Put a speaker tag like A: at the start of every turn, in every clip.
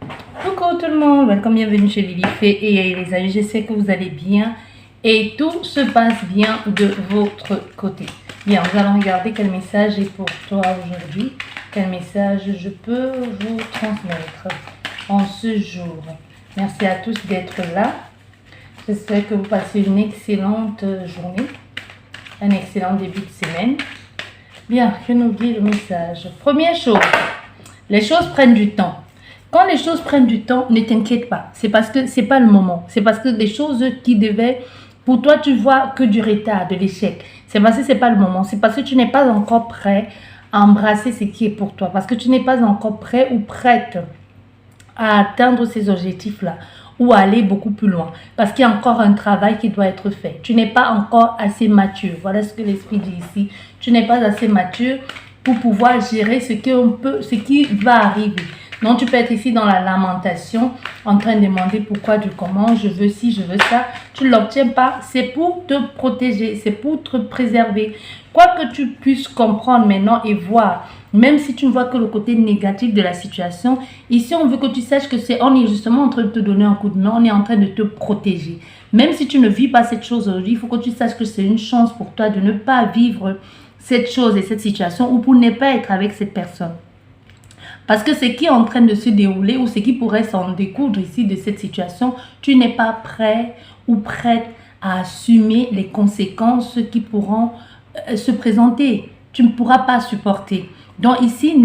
A: Coucou tout le monde, welcome, bienvenue chez Lily Fée et les amis, j'espère que vous allez bien et tout se passe bien de votre côté. Bien, nous allons regarder quel message est pour toi aujourd'hui, quel message je peux vous transmettre en ce jour. Merci à tous d'être là, j'espère que vous passez une excellente journée, un excellent début de semaine. Bien, que nous dit le message. Première chose, les choses prennent du temps. Quand les choses prennent du temps, ne t'inquiète pas. C'est parce que c'est pas le moment. C'est parce que des choses qui devaient, pour toi, tu vois que du retard, de l'échec. C'est parce que c'est pas le moment. C'est parce que tu n'es pas encore prêt à embrasser ce qui est pour toi. Parce que tu n'es pas encore prêt ou prête à atteindre ces objectifs-là ou à aller beaucoup plus loin. Parce qu'il y a encore un travail qui doit être fait. Tu n'es pas encore assez mature. Voilà ce que l'esprit dit ici. Tu n'es pas assez mature pour pouvoir gérer ce qui va arriver. Donc, tu peux être ici dans la lamentation, en train de demander pourquoi, du comment, je veux ci, je veux ça. Tu ne l'obtiens pas, c'est pour te protéger, c'est pour te préserver. Quoi que tu puisses comprendre maintenant et voir, même si tu ne vois que le côté négatif de la situation, ici, on veut que tu saches que on est justement en train de te donner un coup de main, on est en train de te protéger. Même si tu ne vis pas cette chose aujourd'hui, il faut que tu saches que c'est une chance pour toi de ne pas vivre cette chose et cette situation ou pour ne pas être avec cette personne. Parce que ce qui est en train de se dérouler ou ce qui pourrait s'en découdre ici de cette situation, tu n'es pas prêt ou prête à assumer les conséquences qui pourront se présenter. Tu ne pourras pas supporter. Donc ici,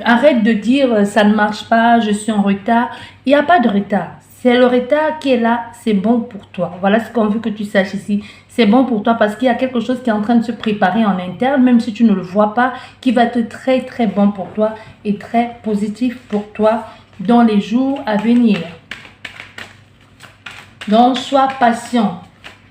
A: arrête de dire ça ne marche pas, je suis en retard. Il n'y a pas de retard. C'est le retard qui est là, c'est bon pour toi. Voilà ce qu'on veut que tu saches ici. C'est bon pour toi parce qu'il y a quelque chose qui est en train de se préparer en interne, même si tu ne le vois pas, qui va être très très bon pour toi et très positif pour toi dans les jours à venir. Donc, sois patient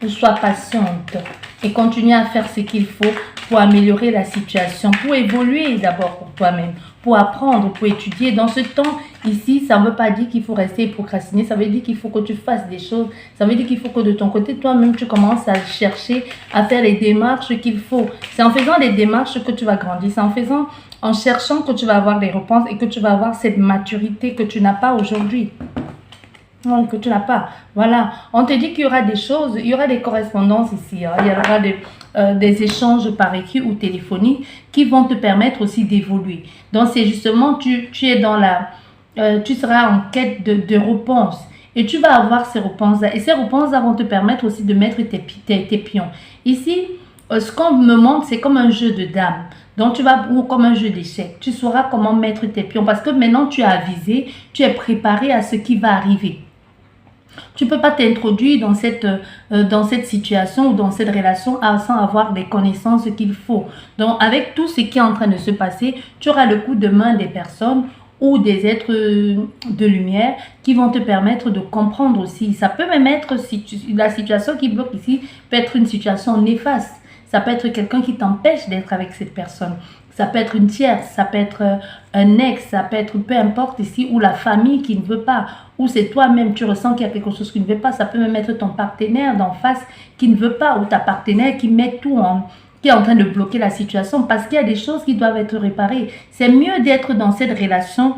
A: ou sois patiente et continue à faire ce qu'il faut pour améliorer la situation, pour évoluer d'abord pour toi-même, pour apprendre, pour étudier. Dans ce temps, ici, ça ne veut pas dire qu'il faut rester et procrastiner, ça veut dire qu'il faut que tu fasses des choses, ça veut dire qu'il faut que de ton côté, toi-même, tu commences à chercher, à faire les démarches qu'il faut. C'est en faisant les démarches que tu vas grandir, c'est en cherchant que tu vas avoir des réponses et que tu vas avoir cette maturité que tu n'as pas aujourd'hui. Non, que tu n'as pas. Voilà. On te dit qu'il y aura des choses, il y aura des correspondances ici. Hein. Il y aura des échanges par écrit ou téléphonique qui vont te permettre aussi d'évoluer. Donc, c'est justement, tu es dans tu seras en quête de réponses. Et tu vas avoir ces réponses-là. Et ces réponses-là vont te permettre aussi de mettre tes pions. Ici, ce qu'on me montre, c'est comme un jeu de dames. Donc, ou comme un jeu d'échecs. Tu sauras comment mettre tes pions. Parce que maintenant, tu as avisé, tu es préparé à ce qui va arriver. Tu ne peux pas t'introduire dans cette situation ou dans cette relation sans avoir les connaissances qu'il faut. Donc, avec tout ce qui est en train de se passer, tu auras le coup de main des personnes ou des êtres de lumière qui vont te permettre de comprendre aussi. Ça peut même être, la situation qui bloque ici, peut être une situation néfaste. Ça peut être quelqu'un qui t'empêche d'être avec cette personne. Ça peut être une tierce, ça peut être un ex, ça peut être peu importe ici, ou la famille qui ne veut pas, ou c'est toi-même, tu ressens qu'il y a quelque chose qui ne veut pas. Ça peut même être ton partenaire d'en face qui ne veut pas, ou ta partenaire qui met tout qui est en train de bloquer la situation parce qu'il y a des choses qui doivent être réparées. C'est mieux d'être dans cette relation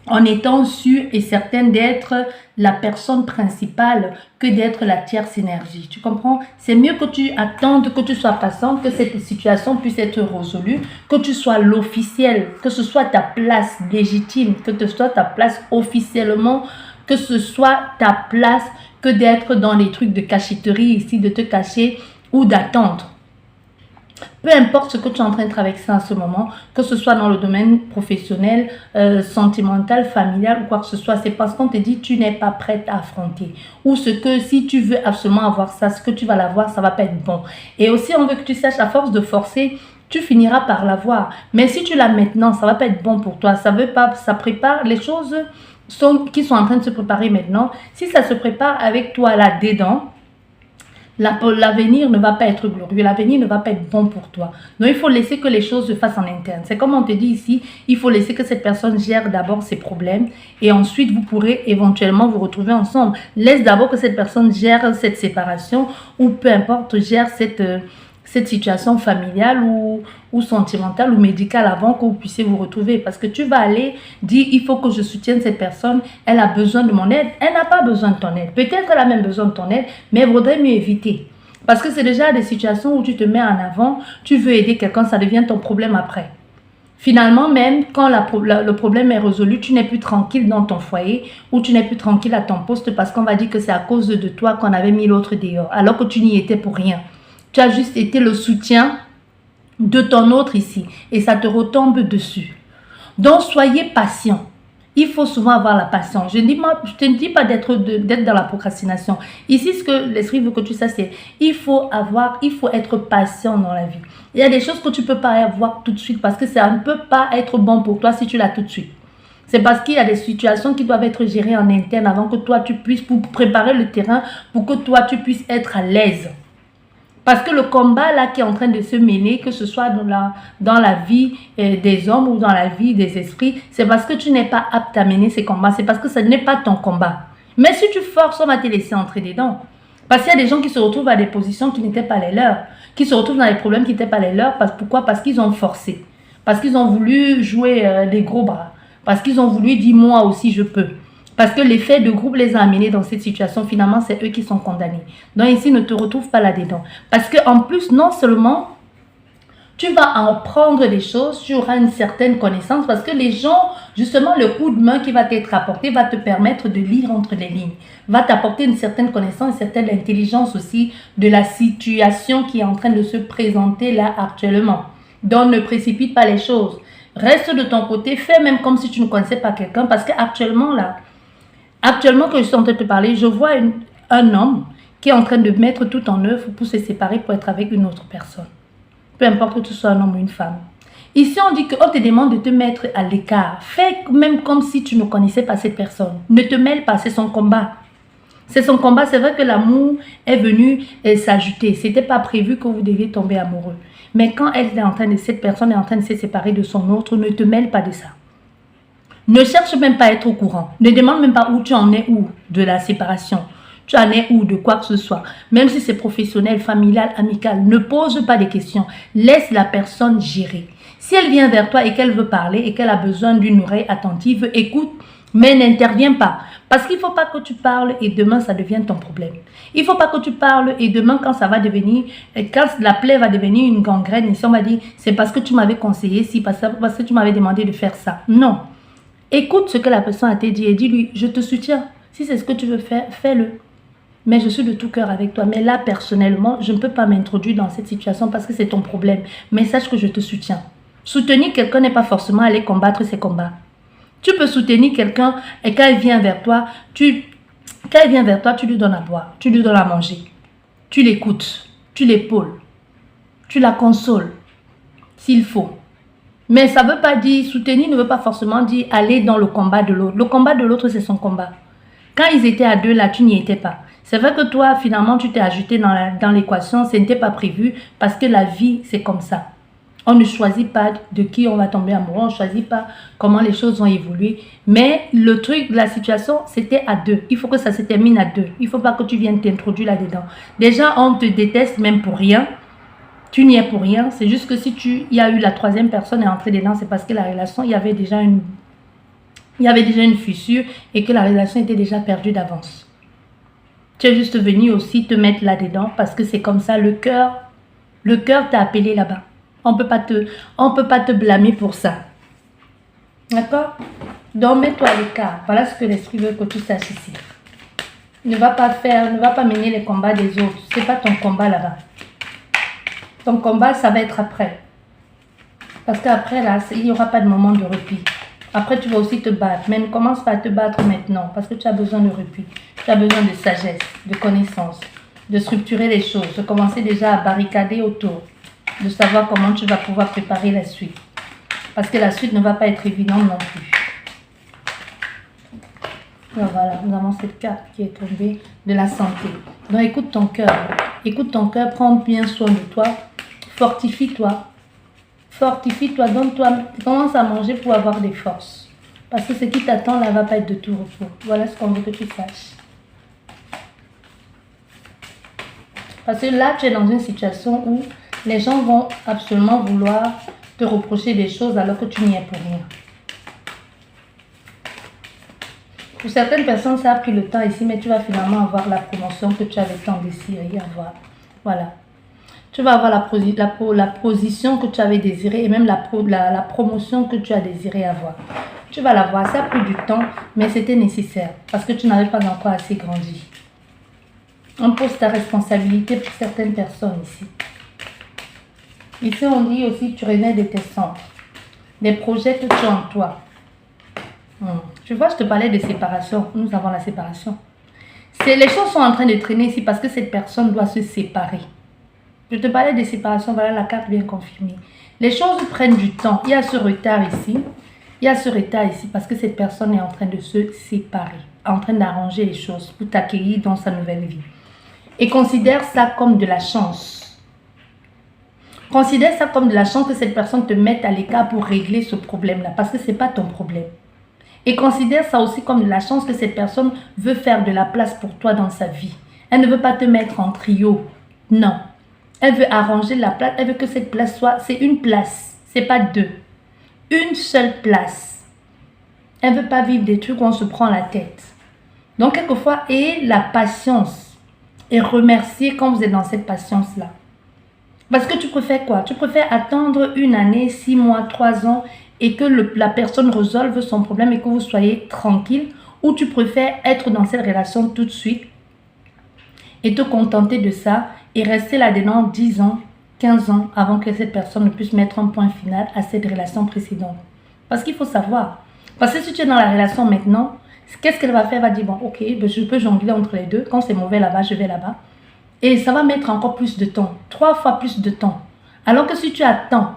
A: en étant sûre et certaine d'être la personne principale que d'être la tierce énergie. Tu comprends? C'est mieux que tu attendes, que tu sois patiente, que cette situation puisse être résolue, que tu sois l'officiel, que ce soit ta place légitime, que ce soit ta place officiellement, que ce soit ta place, que d'être dans les trucs de cachotterie ici, de te cacher ou d'attendre. Peu importe ce que tu es en train de traverser en ce moment, que ce soit dans le domaine professionnel, sentimental, familial ou quoi que ce soit, c'est parce qu'on te dit que tu n'es pas prête à affronter. Ou si tu veux absolument avoir ça, ce que tu vas l'avoir, ça ne va pas être bon. Et aussi, on veut que tu saches, à force de forcer, tu finiras par l'avoir. Mais si tu l'as maintenant, ça ne va pas être bon pour toi. Ça prépare les choses qui sont en train de se préparer maintenant. Si ça se prépare avec toi là-dedans, l'avenir ne va pas être glorieux, l'avenir ne va pas être bon pour toi. Donc, il faut laisser que les choses se fassent en interne. C'est comme on te dit ici, il faut laisser que cette personne gère d'abord ses problèmes et ensuite vous pourrez éventuellement vous retrouver ensemble. Laisse d'abord que cette personne gère cette séparation ou peu importe, gère cette situation familiale ou sentimentale ou médicale avant que vous puissiez vous retrouver. Parce que tu vas aller dire, il faut que je soutienne cette personne, elle a besoin de mon aide, elle n'a pas besoin de ton aide. Peut-être elle a même besoin de ton aide, mais il vaudrait mieux éviter. Parce que c'est déjà des situations où tu te mets en avant, tu veux aider quelqu'un, ça devient ton problème après. Finalement, même quand le problème est résolu, tu n'es plus tranquille dans ton foyer ou tu n'es plus tranquille à ton poste parce qu'on va dire que c'est à cause de toi qu'on avait mis l'autre dehors, alors que tu n'y étais pour rien. Tu as juste été le soutien de ton autre ici et ça te retombe dessus. Donc, soyez patient. Il faut souvent avoir la patience. Je ne te dis pas d'être dans la procrastination. Ici, ce que l'esprit veut que tu saches, c'est il faut être patient dans la vie. Il y a des choses que tu ne peux pas avoir tout de suite parce que ça ne peut pas être bon pour toi si tu l'as tout de suite. C'est parce qu'il y a des situations qui doivent être gérées en interne avant que toi, tu puisses, pour préparer le terrain, pour que toi, tu puisses être à l'aise. Parce que le combat là qui est en train de se mêler, que ce soit dans la vie des hommes ou dans la vie des esprits, c'est parce que tu n'es pas apte à mener ces combats. C'est parce que ce n'est pas ton combat. Mais si tu forces, on va te laisser entrer dedans. Parce qu'il y a des gens qui se retrouvent à des positions qui n'étaient pas les leurs. Qui se retrouvent dans des problèmes qui n'étaient pas les leurs. Pourquoi? Parce qu'ils ont forcé. Parce qu'ils ont voulu jouer les gros bras. Parce qu'ils ont voulu dire moi aussi je peux. Parce que l'effet de groupe les a amenés dans cette situation. Finalement, c'est eux qui sont condamnés. Donc ici, ne te retrouve pas là-dedans. Parce qu'en plus, non seulement tu vas en prendre des choses, tu auras une certaine connaissance. Parce que les gens, justement, le coup de main qui va t'être apporté va te permettre de lire entre les lignes. Va t'apporter une certaine connaissance, une certaine intelligence aussi de la situation qui est en train de se présenter là actuellement. Donc ne précipite pas les choses. Reste de ton côté, fais même comme si tu ne connaissais pas quelqu'un. Parce qu'actuellement, là, actuellement que je suis en train de te parler, je vois un homme qui est en train de mettre tout en œuvre pour se séparer, pour être avec une autre personne. Peu importe que tu sois un homme ou une femme. Ici, on dit qu'on te demande de te mettre à l'écart. Fais même comme si tu ne connaissais pas cette personne. Ne te mêle pas, c'est son combat. C'est son combat. C'est vrai que l'amour est venu s'ajouter. Ce n'était pas prévu que vous deviez tomber amoureux. Mais quand cette personne est en train de se séparer de son autre, ne te mêle pas de ça. Ne cherche même pas à être au courant. Ne demande même pas où tu en es de la séparation. Tu en es où de quoi que ce soit. Même si c'est professionnel, familial, amical. Ne pose pas de questions. Laisse la personne gérer. Si elle vient vers toi et qu'elle veut parler et qu'elle a besoin d'une oreille attentive, écoute, mais n'interviens pas. Parce qu'il ne faut pas que tu parles et demain ça devienne ton problème. Il ne faut pas que tu parles et demain quand la plaie va devenir une gangrène, ici on va dire, c'est parce que tu m'avais conseillé, parce que tu m'avais demandé de faire ça. Non. Écoute ce que la personne a te dit et dis-lui, je te soutiens. Si c'est ce que tu veux faire, fais-le. Mais je suis de tout cœur avec toi. Mais là, personnellement, je ne peux pas m'introduire dans cette situation parce que c'est ton problème. Mais sache que je te soutiens. Soutenir quelqu'un n'est pas forcément aller combattre ses combats. Tu peux soutenir quelqu'un et quand il vient vers toi, tu lui donnes à boire, tu lui donnes à manger. Tu l'écoutes, tu l'épaules, tu la consoles, s'il faut. Mais ça ne veut pas dire, soutenir ne veut pas forcément dire aller dans le combat de l'autre. Le combat de l'autre, c'est son combat. Quand ils étaient à deux, là, tu n'y étais pas. C'est vrai que toi, finalement, tu t'es ajouté dans l'équation. Ce n'était pas prévu parce que la vie, c'est comme ça. On ne choisit pas de qui on va tomber amoureux. On ne choisit pas comment les choses vont évoluer. Mais le truc, la situation, c'était à deux. Il faut que ça se termine à deux. Il ne faut pas que tu viennes t'introduire là-dedans. Déjà, on te déteste même pour rien. Tu n'y es pour rien. C'est juste que si il y a eu la troisième personne est entrée dedans, c'est parce que la relation, il y avait déjà une fissure et que la relation était déjà perdue d'avance. Tu es juste venu aussi te mettre là-dedans parce que c'est comme ça. Le cœur t'a appelé là-bas. On ne peut pas te blâmer pour ça. D'accord? Donc, mets-toi à l'écart. Voilà ce que l'esprit veut que tu saches ici. Ne va pas mener les combats des autres. Ce n'est pas ton combat là-bas. Ton combat, ça va être après. Parce qu'après, là, il n'y aura pas de moment de répit. Après, tu vas aussi te battre. Mais ne commence pas à te battre maintenant. Parce que tu as besoin de répit. Tu as besoin de sagesse, de connaissance, de structurer les choses, de commencer déjà à barricader autour, de savoir comment tu vas pouvoir préparer la suite. Parce que la suite ne va pas être évidente non plus. Donc voilà, nous avons cette carte qui est tombée de la santé. Donc écoute ton cœur. Écoute ton cœur, prends bien soin de toi. Fortifie-toi. Fortifie-toi, donne-toi, commence à manger pour avoir des forces. Parce que ce qui t'attend là ne va pas être de tout repos. Voilà ce qu'on veut que tu saches. Parce que là, tu es dans une situation où Les gens vont absolument vouloir te reprocher des choses alors que tu n'y es pour rien. Pour certaines personnes, ça a pris le temps ici, mais tu vas finalement avoir la promotion que tu avais tant désiré avoir. Voilà. Tu vas avoir la position que tu avais désirée et même la promotion que tu as désiré avoir. Tu vas l'avoir. Ça a pris du temps, mais c'était nécessaire parce que tu n'avais pas encore assez grandi. On pose ta responsabilité pour certaines personnes ici. Ici, on dit aussi que tu renais de tes centres, des projets que tu as en toi. Tu vois, je te parlais de séparation. Nous avons la séparation. Les choses sont en train de traîner ici parce que cette personne doit se séparer. Je te parlais de séparation, voilà la carte bien confirmée. Les choses prennent du temps. Il y a ce retard ici. Il y a ce retard ici parce que cette personne est en train de se séparer, en train d'arranger les choses pour t'accueillir dans sa nouvelle vie. Et considère ça comme de la chance. Considère ça comme de la chance que cette personne te mette à l'écart pour régler ce problème-là parce que ce n'est pas ton problème. Et considère ça aussi comme de la chance que cette personne veut faire de la place pour toi dans sa vie. Elle ne veut pas te mettre en trio. Non. Elle veut arranger la place. Elle veut que cette place soit... C'est une place. Ce n'est pas deux. Une seule place. Elle ne veut pas vivre des trucs où on se prend la tête. Donc, quelquefois, ayez la patience. Et remerciez quand vous êtes dans cette patience-là. Parce que tu préfères quoi? Tu préfères attendre 1 année, 6 mois, 3 ans et que la personne résolve son problème et que vous soyez tranquille, ou tu préfères être dans cette relation tout de suite et te contenter de ça et rester là-dedans 10 ans, 15 ans avant que cette personne ne puisse mettre un point final à cette relation précédente. Parce qu'il faut savoir, parce que si tu es dans la relation maintenant, qu'est-ce qu'elle va faire? Elle va dire, bon, ok, je peux jongler entre les deux, quand c'est mauvais là-bas, je vais là-bas. Et ça va mettre encore plus de temps, 3 fois plus de temps. Alors que si tu attends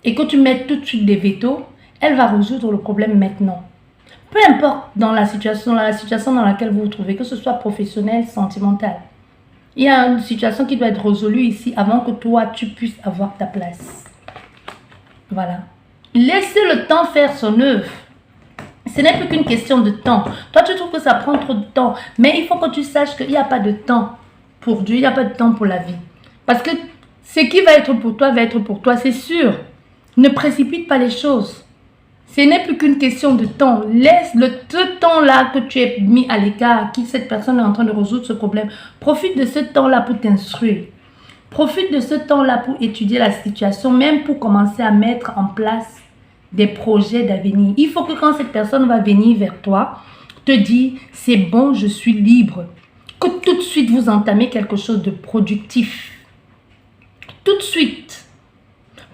A: et que tu mets tout de suite des vétos, elle va résoudre le problème maintenant. Peu importe dans la situation dans laquelle vous vous trouvez, que ce soit professionnel, sentimental. Il y a une situation qui doit être résolue ici avant que toi, tu puisses avoir ta place. Voilà. Laissez le temps faire son œuvre. Ce n'est plus qu'une question de temps. Toi, tu trouves que ça prend trop de temps. Mais il faut que tu saches qu'il n'y a pas de temps pour Dieu. Il n'y a pas de temps pour la vie. Parce que ce qui va être pour toi, c'est sûr. Ne précipite pas les choses. Ce n'est plus qu'une question de temps. Laisse ce temps-là que tu es mis à l'écart, qui cette personne est en train de résoudre ce problème. Profite de ce temps-là pour t'instruire. Profite de ce temps-là pour étudier la situation, même pour commencer à mettre en place des projets d'avenir. Il faut que quand cette personne va venir vers toi, te dire, c'est bon, je suis libre. Que tout de suite vous entamez quelque chose de productif. Tout de suite.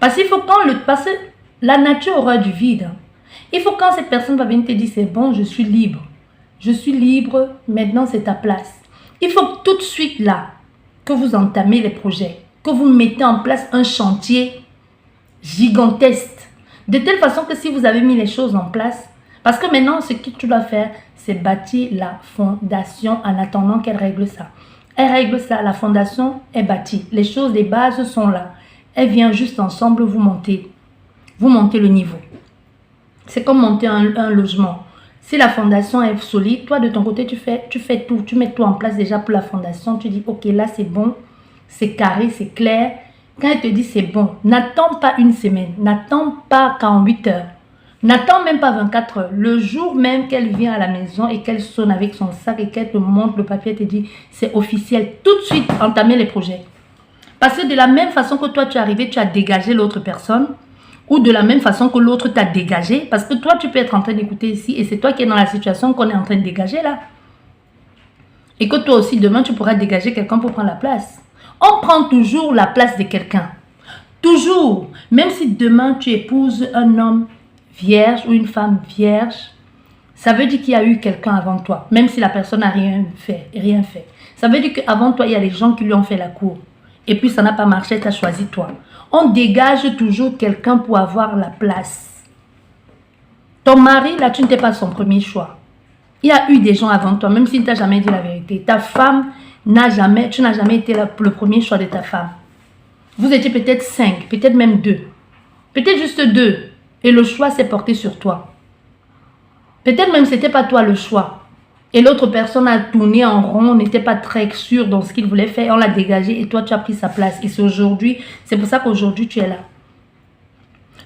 A: Parce qu'il faut parce que la nature aura du vide. Il faut quand cette personne va venir te dire, c'est bon, je suis libre. Je suis libre, maintenant c'est ta place. Il faut tout de suite là que vous entamez les projets, que vous mettez en place un chantier gigantesque. De telle façon que si vous avez mis les choses en place, parce que maintenant ce que tu dois faire, c'est bâtir la fondation en attendant qu'elle règle ça. Elle règle ça, la fondation est bâtie. Les choses, les bases sont là. Elle vient juste ensemble, vous montez le niveau. C'est comme monter un logement. Si la fondation est solide, toi de ton côté, tu fais tout. Tu mets tout en place déjà pour la fondation. Tu dis, ok, là c'est bon, c'est carré, c'est clair. Quand elle te dit c'est bon, n'attends pas 1 semaine, n'attends pas 48 heures, n'attends même pas 24 heures. Le jour même qu'elle vient à la maison et qu'elle sonne avec son sac et qu'elle te montre le papier, elle te dit c'est officiel. Tout de suite, entamer les projets. Parce que de la même façon que toi tu es arrivé, tu as dégagé l'autre personne. Ou de la même façon que l'autre t'a dégagé. Parce que toi, tu peux être en train d'écouter ici. Et c'est toi qui es dans la situation qu'on est en train de dégager là. Et que toi aussi, demain, tu pourras dégager quelqu'un pour prendre la place. On prend toujours la place de quelqu'un. Toujours. Même si demain, tu épouses un homme vierge ou une femme vierge, ça veut dire qu'il y a eu quelqu'un avant toi. Même si la personne n'a rien fait. Ça veut dire qu'avant toi, il y a les gens qui lui ont fait la cour. Et puis, ça n'a pas marché, tu as choisi toi. On dégage toujours quelqu'un pour avoir la place. Ton mari, là, tu n'étais pas son premier choix. Il y a eu des gens avant toi, même s'il ne t'a jamais dit la vérité. Ta femme, tu n'as jamais été le premier choix de ta femme. Vous étiez peut-être 5, peut-être même 2. Peut-être juste 2. Et le choix s'est porté sur toi. Peut-être même ce n'était pas toi le choix. Et l'autre personne a tourné en rond, n'était pas très sûr dans ce qu'il voulait faire. On l'a dégagé et toi, tu as pris sa place. Et c'est aujourd'hui, c'est pour ça qu'aujourd'hui, tu es là.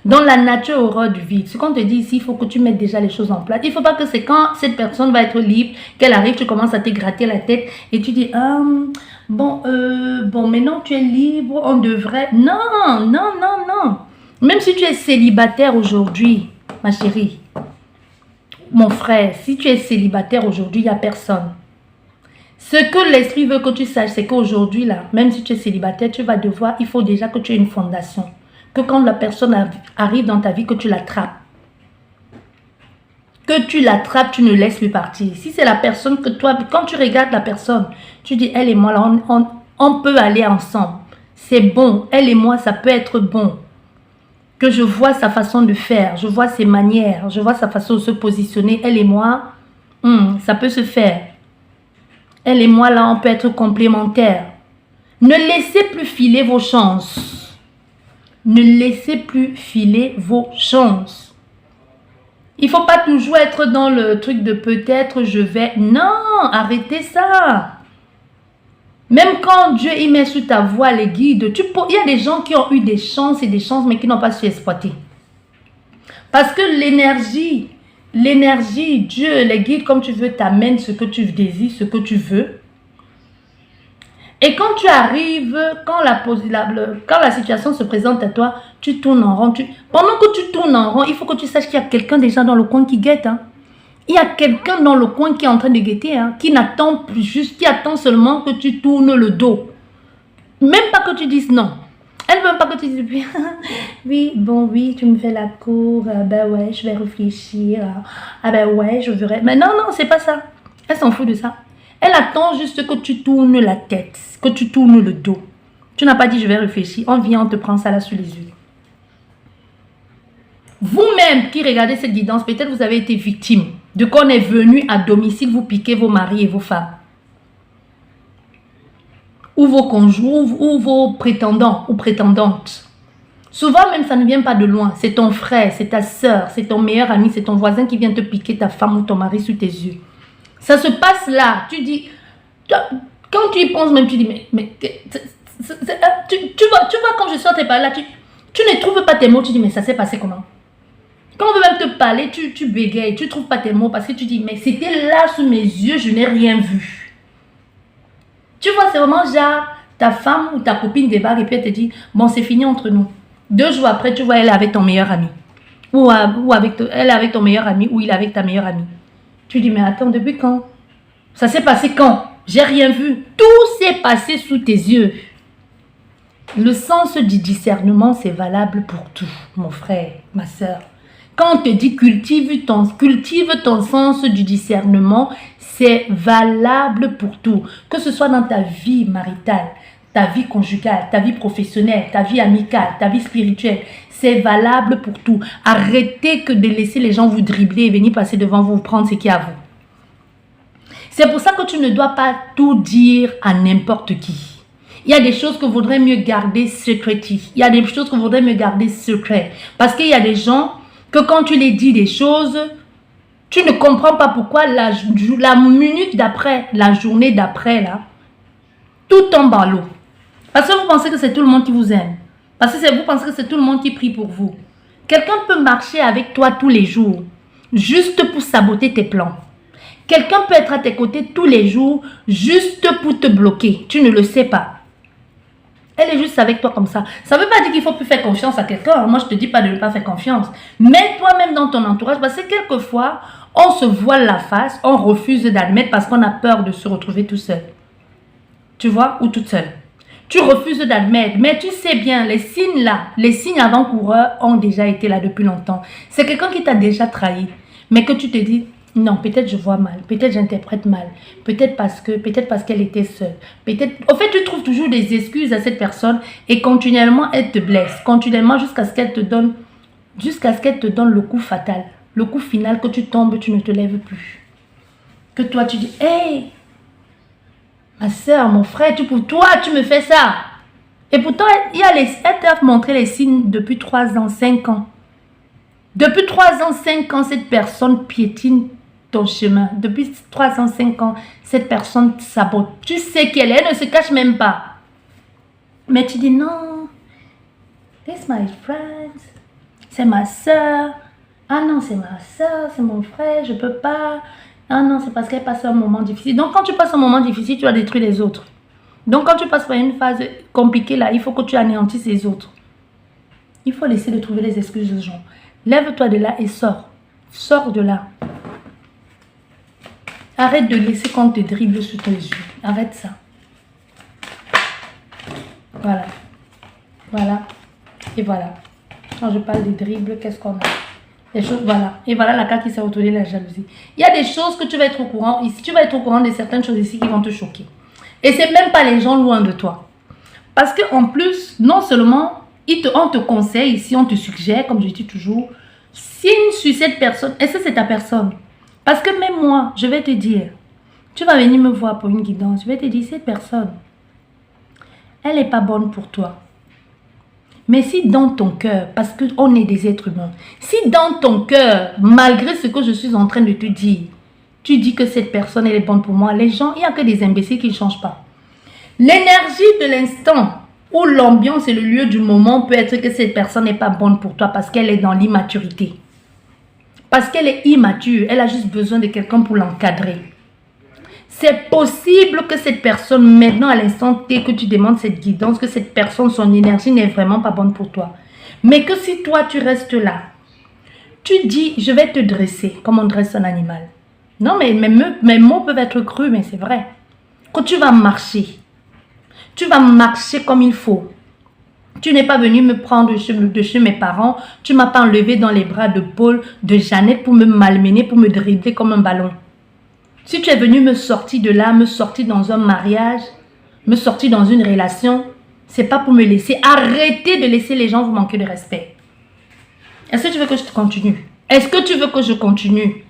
A: Dans la nature horreur du vide, ce qu'on te dit ici, il faut que tu mettes déjà les choses en place. Il ne faut pas que c'est quand cette personne va être libre, qu'elle arrive, tu commences à te gratter la tête et tu dis, bon, maintenant tu es libre, on devrait... Non, non, non, non. Même si tu es célibataire aujourd'hui, ma chérie, mon frère, si tu es célibataire aujourd'hui, il n'y a personne. Ce que l'esprit veut que tu saches, c'est qu'aujourd'hui, là, même si tu es célibataire, tu vas devoir, il faut déjà que tu aies une fondation. Que quand la personne arrive dans ta vie, que tu l'attrapes. Que tu l'attrapes, tu ne laisses plus partir. Si c'est la personne que toi, quand tu regardes la personne, tu dis, elle et moi, là, on peut aller ensemble. C'est bon, elle et moi, ça peut être bon. Que je vois sa façon de faire, je vois ses manières, je vois sa façon de se positionner. Elle et moi, ça peut se faire. Elle et moi, là, on peut être complémentaires. Ne laissez plus filer vos chances. Ne laissez plus filer vos chances. Il ne faut pas toujours être dans le truc de peut-être je vais. Non, arrêtez ça. Même quand Dieu y met sous ta voie les guides, il y a des gens qui ont eu des chances et des chances mais qui n'ont pas su exploiter. Parce que l'énergie, Dieu, les guides comme tu veux t'amènent ce que tu désires, ce que tu veux. Et quand tu arrives, quand la situation se présente à toi, tu tournes en rond. Pendant que tu tournes en rond, il faut que tu saches qu'il y a quelqu'un déjà dans le coin qui guette. Il y a quelqu'un dans le coin qui est en train de guetter, qui n'attend plus juste, qui attend seulement que tu tournes le dos. Même pas que tu dises non. Elle ne veut pas que tu dises oui, tu me fais la cour, ben ouais, je vais réfléchir, ben ouais, je verrai. Mais non, c'est pas ça. Elle s'en fout de ça. Elle attend juste que tu tournes la tête, que tu tournes le dos. Tu n'as pas dit je vais réfléchir. On vient, on te prend ça là sous les yeux. Vous-même qui regardez cette guidance, peut-être vous avez été victime de qu'on est venu à domicile vous piquer vos maris et vos femmes. Ou vos conjoints, ou vos prétendants ou prétendantes. Souvent même ça ne vient pas de loin. C'est ton frère, c'est ta soeur, c'est ton meilleur ami, c'est ton voisin qui vient te piquer ta femme ou ton mari sous tes yeux. Ça se passe là. Tu dis, quand tu y penses même, tu dis, mais tu vois quand je sortais par là, tu ne trouves pas tes mots, tu dis, mais ça s'est passé comment? Quand on veut même te parler, tu bégayes, tu ne trouves pas tes mots parce que tu dis, mais c'était là sous mes yeux, je n'ai rien vu. Tu vois, c'est vraiment genre, ta femme ou ta copine débarque et puis elle te dit, bon, c'est fini entre nous. 2 jours après, tu vois, elle est avec ton meilleur ami. Elle est avec ton meilleur ami ou il est avec ta meilleure amie. Tu dis, mais attends, depuis quand? Ça s'est passé quand? J'ai rien vu. Tout s'est passé sous tes yeux. Le sens du discernement, c'est valable pour tout, mon frère, ma soeur. Quand on te dit cultive ton sens du discernement, c'est valable pour tout. Que ce soit dans ta vie maritale, ta vie conjugale, ta vie professionnelle, ta vie amicale, ta vie spirituelle. C'est valable pour tout. Arrêtez de laisser les gens vous dribbler et venir passer devant vous, prendre ce qui est à vous. C'est pour ça que tu ne dois pas tout dire à n'importe qui. Il y a des choses que vous voudrez mieux garder secretive. Il y a des choses que vous voudrez mieux garder secret. Parce qu'il y a des gens que quand tu les dis des choses, tu ne comprends pas pourquoi la minute d'après, la journée d'après, là, tout tombe en l'eau. Parce que vous pensez que c'est tout le monde qui vous aime. Parce que vous pensez que c'est tout le monde qui prie pour vous. Quelqu'un peut marcher avec toi tous les jours, juste pour saboter tes plans. Quelqu'un peut être à tes côtés tous les jours, juste pour te bloquer. Tu ne le sais pas. Elle est juste avec toi comme ça. Ça ne veut pas dire qu'il ne faut plus faire confiance à quelqu'un. Moi, je ne te dis pas de ne pas faire confiance. Mais toi-même dans ton entourage, parce que quelquefois, on se voile la face, on refuse d'admettre parce qu'on a peur de se retrouver tout seul. Tu vois, ou toute seule. Tu refuses d'admettre, mais tu sais bien, les signes là, les signes avant-coureurs ont déjà été là depuis longtemps. C'est quelqu'un qui t'a déjà trahi, mais que tu te dis, non, peut-être je vois mal, peut-être j'interprète mal, peut-être parce qu'elle était seule. Au fait, tu trouves toujours des excuses à cette personne et continuellement elle te blesse, continuellement jusqu'à ce qu'elle te donne le coup fatal, le coup final que tu tombes, tu ne te lèves plus. Que toi tu dis, hey, ma soeur, mon frère, pour toi, tu me fais ça. Et pourtant, elle t'a montré les signes depuis 3 ans, 5 ans. Depuis 3 ans, 5 ans, cette personne piétine ton chemin. Depuis 305 ans, cette personne sabote. Tu sais qu'elle est, elle ne se cache même pas. Mais tu dis non, this my friend, c'est ma soeur. Ah non, c'est ma soeur, c'est mon frère, je peux pas. Ah non, c'est parce qu'elle passe un moment difficile. Donc quand tu passes un moment difficile, tu vas détruire les autres. Donc quand tu passes par une phase compliquée là, il faut que tu anéantisses les autres. Il faut laisser de trouver les excuses aux gens. Lève-toi de là et sors. Sors de là. Arrête de laisser qu'on te dribble sous tes yeux. Arrête ça. Voilà. Voilà. Et voilà. Quand je parle de dribble, qu'est-ce qu'on a? Des choses, voilà. Et voilà la carte qui s'est retournée, la jalousie. Il y a des choses que tu vas être au courant. Ici, tu vas être au courant de certaines choses ici qui vont te choquer. Et c'est même pas les gens loin de toi. Parce qu'en plus, non seulement, on te conseille ici, on te suggère, comme je dis toujours, signe sur cette personne. Est-ce que c'est ta personne? Parce que même moi, je vais te dire, tu vas venir me voir pour une guidance. Je vais te dire, cette personne, elle n'est pas bonne pour toi. Mais si dans ton cœur, parce qu'on est des êtres humains, si dans ton cœur, malgré ce que je suis en train de te dire, tu dis que cette personne, elle est bonne pour moi, les gens, il n'y a que des imbéciles qui ne changent pas. L'énergie de l'instant ou l'ambiance et le lieu du moment peut être que cette personne n'est pas bonne pour toi parce qu'elle est dans l'immaturité. Parce qu'elle est immature, elle a juste besoin de quelqu'un pour l'encadrer. C'est possible que cette personne, maintenant à l'instant T que tu demandes cette guidance, que cette personne, son énergie n'est vraiment pas bonne pour toi. Mais que si toi tu restes là, tu dis, je vais te dresser comme on dresse un animal. Non, mais mes mots peuvent être crus, mais c'est vrai. Quand tu vas marcher comme il faut. Tu n'es pas venu me prendre de chez mes parents, tu ne m'as pas enlevé dans les bras de Paul, de Jeannette pour me malmener, pour me dribbler comme un ballon. Si tu es venu me sortir de là, me sortir dans un mariage, me sortir dans une relation, c'est pas pour me laisser. Arrêtez de laisser les gens vous manquer de respect. Est-ce que tu veux que je continue? Est-ce que tu veux que je continue?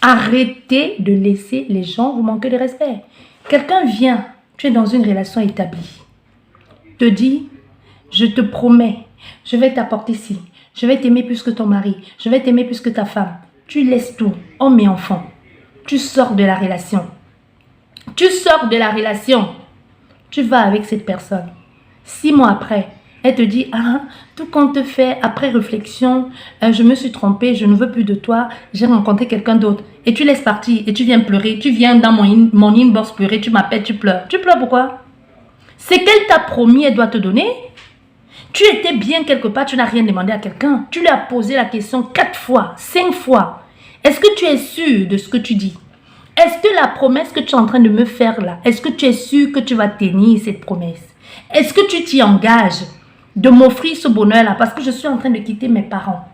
A: Arrêtez de laisser les gens vous manquer de respect. Quelqu'un vient, tu es dans une relation établie, te dit, je te promets, je vais t'apporter ci, je vais t'aimer plus que ton mari, je vais t'aimer plus que ta femme. Tu laisses tout, homme et enfant. Tu sors de la relation. Tu sors de la relation. Tu vas avec cette personne. 6 mois après, elle te dit, ah, tout compte fait, après réflexion, je me suis trompée, je ne veux plus de toi, j'ai rencontré quelqu'un d'autre. Et tu laisses partir et tu viens pleurer. Tu viens dans mon inbox pleurer, tu m'appelles, tu pleures. Tu pleures pourquoi? C'est qu'elle t'a promis, elle doit te donner. Tu étais bien quelque part, tu n'as rien demandé à quelqu'un. Tu lui as posé la question 4 fois, 5 fois. Est-ce que tu es sûr de ce que tu dis? Est-ce que la promesse que tu es en train de me faire là, est-ce que tu es sûr que tu vas tenir cette promesse? Est-ce que tu t'y engages de m'offrir ce bonheur-là? Parce que je suis en train de quitter mes parents.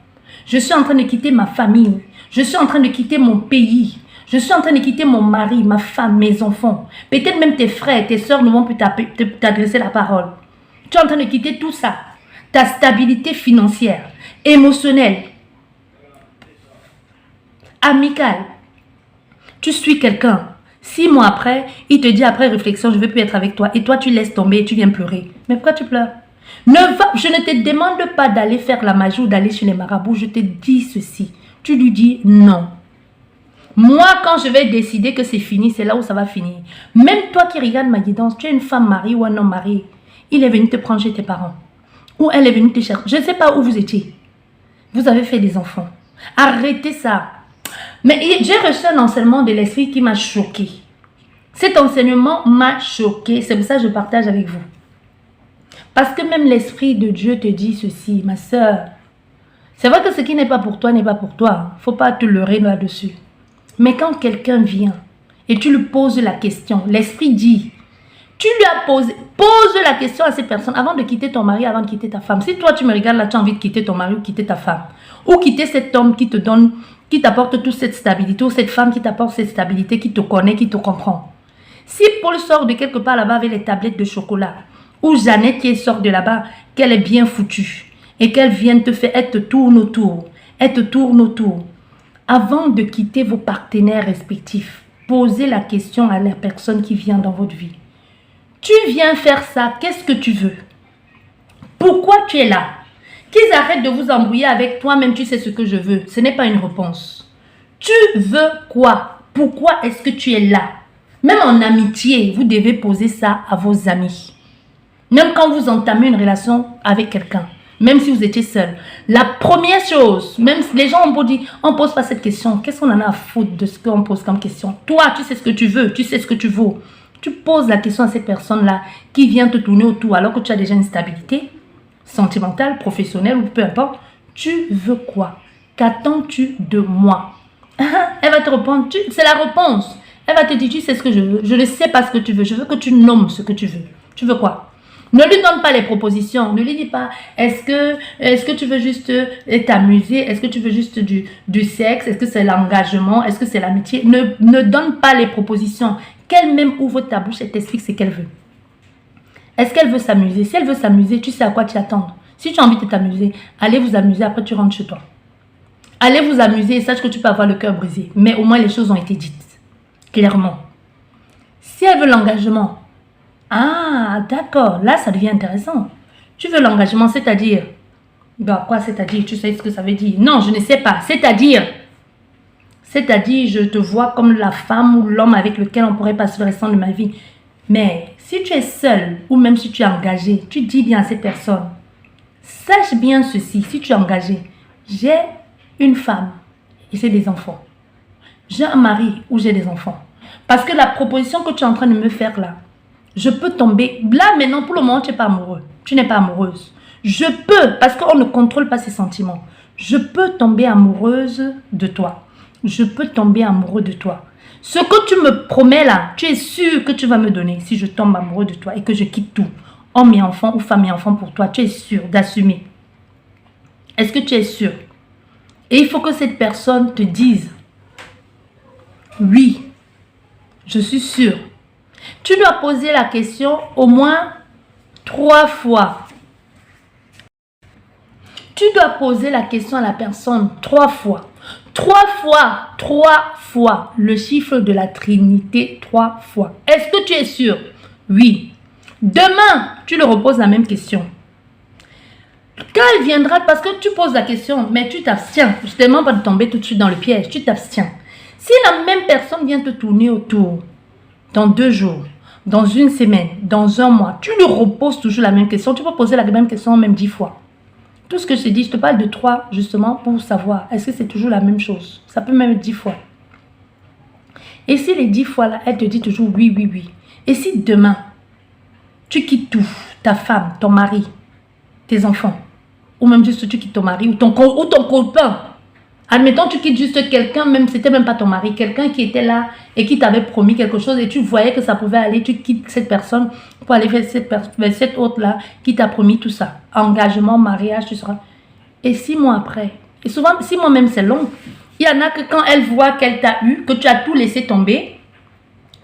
A: Je suis en train de quitter ma famille. Je suis en train de quitter mon pays. Je suis en train de quitter mon mari, ma femme, mes enfants. Peut-être même tes frères, tes soeurs ne vont plus t'adresser la parole. Tu es en train de quitter tout ça. Ta stabilité financière, émotionnelle, amicale. Tu suis quelqu'un. 6 mois après, il te dit après réflexion, je ne veux plus être avec toi. Et toi, tu laisses tomber et tu viens pleurer. Mais pourquoi tu pleures? Je ne te demande pas d'aller faire la magie ou d'aller chez les marabouts. Je te dis ceci. Tu lui dis non. Moi, quand je vais décider que c'est fini, c'est là où ça va finir. Même toi qui regardes ma guidance, tu es une femme mariée ou un homme marié. Il est venu te prendre chez tes parents. Ou elle est venue te chercher. Je ne sais pas où vous étiez. Vous avez fait des enfants. Arrêtez ça. Mais j'ai reçu un enseignement de l'esprit qui m'a choqué. Cet enseignement m'a choqué. C'est pour ça que je partage avec vous. Parce que même l'esprit de Dieu te dit ceci, ma soeur. C'est vrai que ce qui n'est pas pour toi n'est pas pour toi. Il ne faut pas te leurrer là-dessus. Mais quand quelqu'un vient et tu lui poses la question, l'esprit dit, tu lui as posé, pose la question à cette personne avant de quitter ton mari, avant de quitter ta femme. Si toi tu me regardes là, tu as envie de quitter ton mari ou quitter ta femme, ou quitter cet homme qui te donne, qui t'apporte toute cette stabilité, ou cette femme qui t'apporte cette stabilité, qui te connaît, qui te comprend. Si Paul sort de quelque part là-bas avec les tablettes de chocolat, ou Jeannette qui sort de là-bas, qu'elle est bien foutue, et qu'elle vient te faire, elle te tourne autour, avant de quitter vos partenaires respectifs, posez la question à la personne qui vient dans votre vie. Tu viens faire ça, qu'est-ce que tu veux? Pourquoi tu es là? Qu'ils arrêtent de vous embrouiller avec toi-même, tu sais ce que je veux. Ce n'est pas une réponse. Tu veux quoi? Pourquoi est-ce que tu es là? Même en amitié, vous devez poser ça à vos amis. Même quand vous entamez une relation avec quelqu'un, même si vous étiez seul. La première chose, même si les gens ont dit, on ne pose pas cette question. Qu'est-ce qu'on en a à foutre de ce qu'on pose comme question? Toi, tu sais ce que tu veux, tu sais ce que tu vaux. Tu poses la question à cette personne-là qui vient te tourner autour alors que tu as déjà une stabilité sentimentale, professionnelle ou peu importe. Tu veux quoi? Qu'attends-tu de moi? Elle va te répondre, c'est la réponse. Elle va te dire, tu sais ce que je veux. Je ne sais pas ce que tu veux. Je veux que tu nommes ce que tu veux. Tu veux quoi? Ne lui donne pas les propositions. Ne lui dis pas, est-ce que tu veux juste t'amuser? Est-ce que tu veux juste du sexe? Est-ce que c'est l'engagement? Est-ce que c'est l'amitié? Ne donne pas les propositions. Qu'elle-même ouvre ta bouche et t'explique ce qu'elle veut. Est-ce qu'elle veut s'amuser? Si elle veut s'amuser, tu sais à quoi t'y attendre. Si tu as envie de t'amuser, allez vous amuser, après tu rentres chez toi. Allez vous amuser et sache que tu peux avoir le cœur brisé. Mais au moins les choses ont été dites. Clairement. Si elle veut l'engagement, ah d'accord, là ça devient intéressant. Tu veux l'engagement, c'est-à-dire, bah quoi c'est-à-dire, tu sais ce que ça veut dire? Non, je ne sais pas, c'est-à-dire, je te vois comme la femme ou l'homme avec lequel on pourrait passer le restant de ma vie. Mais si tu es seul ou même si tu es engagé, tu dis bien à cette personne, sache bien ceci, si tu es engagé, j'ai une femme et j'ai des enfants. J'ai un mari ou j'ai des enfants. Parce que la proposition que tu es en train de me faire là, je peux tomber. Là maintenant, pour le moment, tu n'es pas amoureux. Tu n'es pas amoureuse. Je peux, parce qu'on ne contrôle pas ses sentiments. Je peux tomber amoureuse de toi. Je peux tomber amoureux de toi. Ce que tu me promets là, tu es sûr que tu vas me donner si je tombe amoureux de toi et que je quitte tout. Homme et enfant ou femme et enfant pour toi, tu es sûr d'assumer. Est-ce que tu es sûr? Et il faut que cette personne te dise, oui, je suis sûre. Tu dois poser la question au moins 3 fois. Tu dois poser la question à la personne 3 fois. 3 fois, 3 fois. Le chiffre de la Trinité, 3 fois. Est-ce que tu es sûr? Oui. Demain, tu le reposes la même question. Quand elle viendra, parce que tu poses la question, mais tu t'abstiens. Je ne te demande pas de tomber tout de suite dans le piège. Tu t'abstiens. Si la même personne vient te tourner autour dans 2 jours, dans 1 semaine, dans 1 mois, tu lui reposes toujours la même question. Tu peux poser la même question même 10 fois. Tout ce que je te dis, je te parle de 3 justement pour savoir, est-ce que c'est toujours la même chose? Ça peut même être 10 fois. Et si les 10 fois là, elle te dit toujours oui, oui, oui. Et si demain, tu quittes tout, ta femme, ton mari, tes enfants, ou même juste tu quittes ton mari ou ton copain. Admettons, tu quittes juste quelqu'un, même c'était même pas ton mari, quelqu'un qui était là et qui t'avait promis quelque chose et tu voyais que ça pouvait aller, tu quittes cette personne pour aller vers cette autre-là qui t'a promis tout ça. Engagement, mariage, tu seras. Et 6 mois après, et souvent 6 mois même c'est long, il y en a que quand elle voit qu'elle t'a eu, que tu as tout laissé tomber,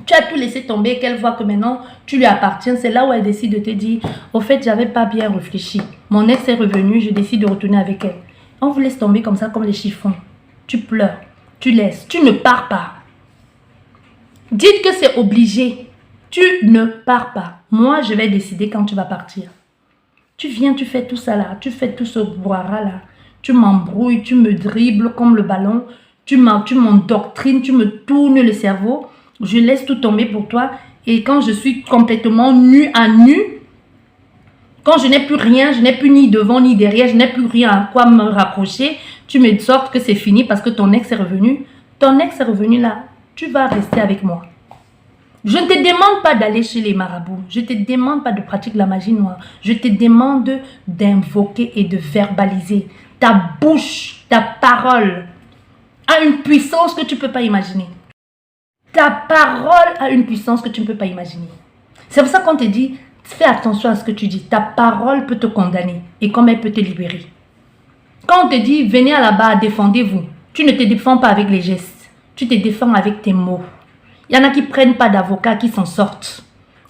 A: qu'elle voit que maintenant tu lui appartiens, c'est là où elle décide de te dire, au fait, j'avais pas bien réfléchi. Mon ex est revenu, je décide de retourner avec elle. On vous laisse tomber comme ça, comme les chiffons. Tu pleures, tu laisses, tu ne pars pas. Dites que c'est obligé. Tu ne pars pas. Moi, je vais décider quand tu vas partir. Tu viens, tu fais tout ça là, tu fais tout ce boira là. Tu m'embrouilles, tu me dribbles comme le ballon. Tu m'endoctrines, tu me tournes le cerveau. Je laisse tout tomber pour toi. Et quand je suis complètement nue à nu, quand je n'ai plus rien, je n'ai plus ni devant ni derrière, je n'ai plus rien à quoi me rapprocher, tu me sortes que c'est fini parce que ton ex est revenu. Ton ex est revenu là, tu vas rester avec moi. Je ne te demande pas d'aller chez les marabouts. Je ne te demande pas de pratiquer la magie noire. Je te demande d'invoquer et de verbaliser. Ta bouche, ta parole a une puissance que tu ne peux pas imaginer. Ta parole a une puissance que tu ne peux pas imaginer. C'est pour ça qu'on te dit, fais attention à ce que tu dis. Ta parole peut te condamner et comme elle peut te libérer. Quand on te dit, venez à la barre, défendez-vous. Tu ne te défends pas avec les gestes. Tu te défends avec tes mots. Il y en a qui ne prennent pas d'avocats, qui s'en sortent.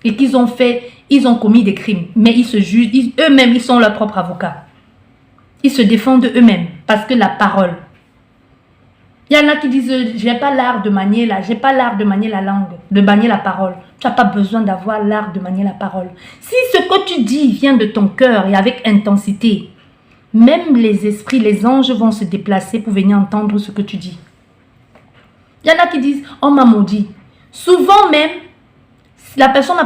A: Et qu'ils ont commis des crimes. Mais ils se jugent, eux-mêmes, ils sont leurs propres avocats. Ils se défendent eux-mêmes parce que la parole. Il y en a qui disent, j'ai pas l'art de manier j'ai pas l'art de manier la langue, de manier la parole. Tu n'as pas besoin d'avoir l'art de manier la parole. Si ce que tu dis vient de ton cœur et avec intensité, même les esprits, les anges vont se déplacer pour venir entendre ce que tu dis. Il y en a qui disent, on m'a maudit. Souvent même, la personne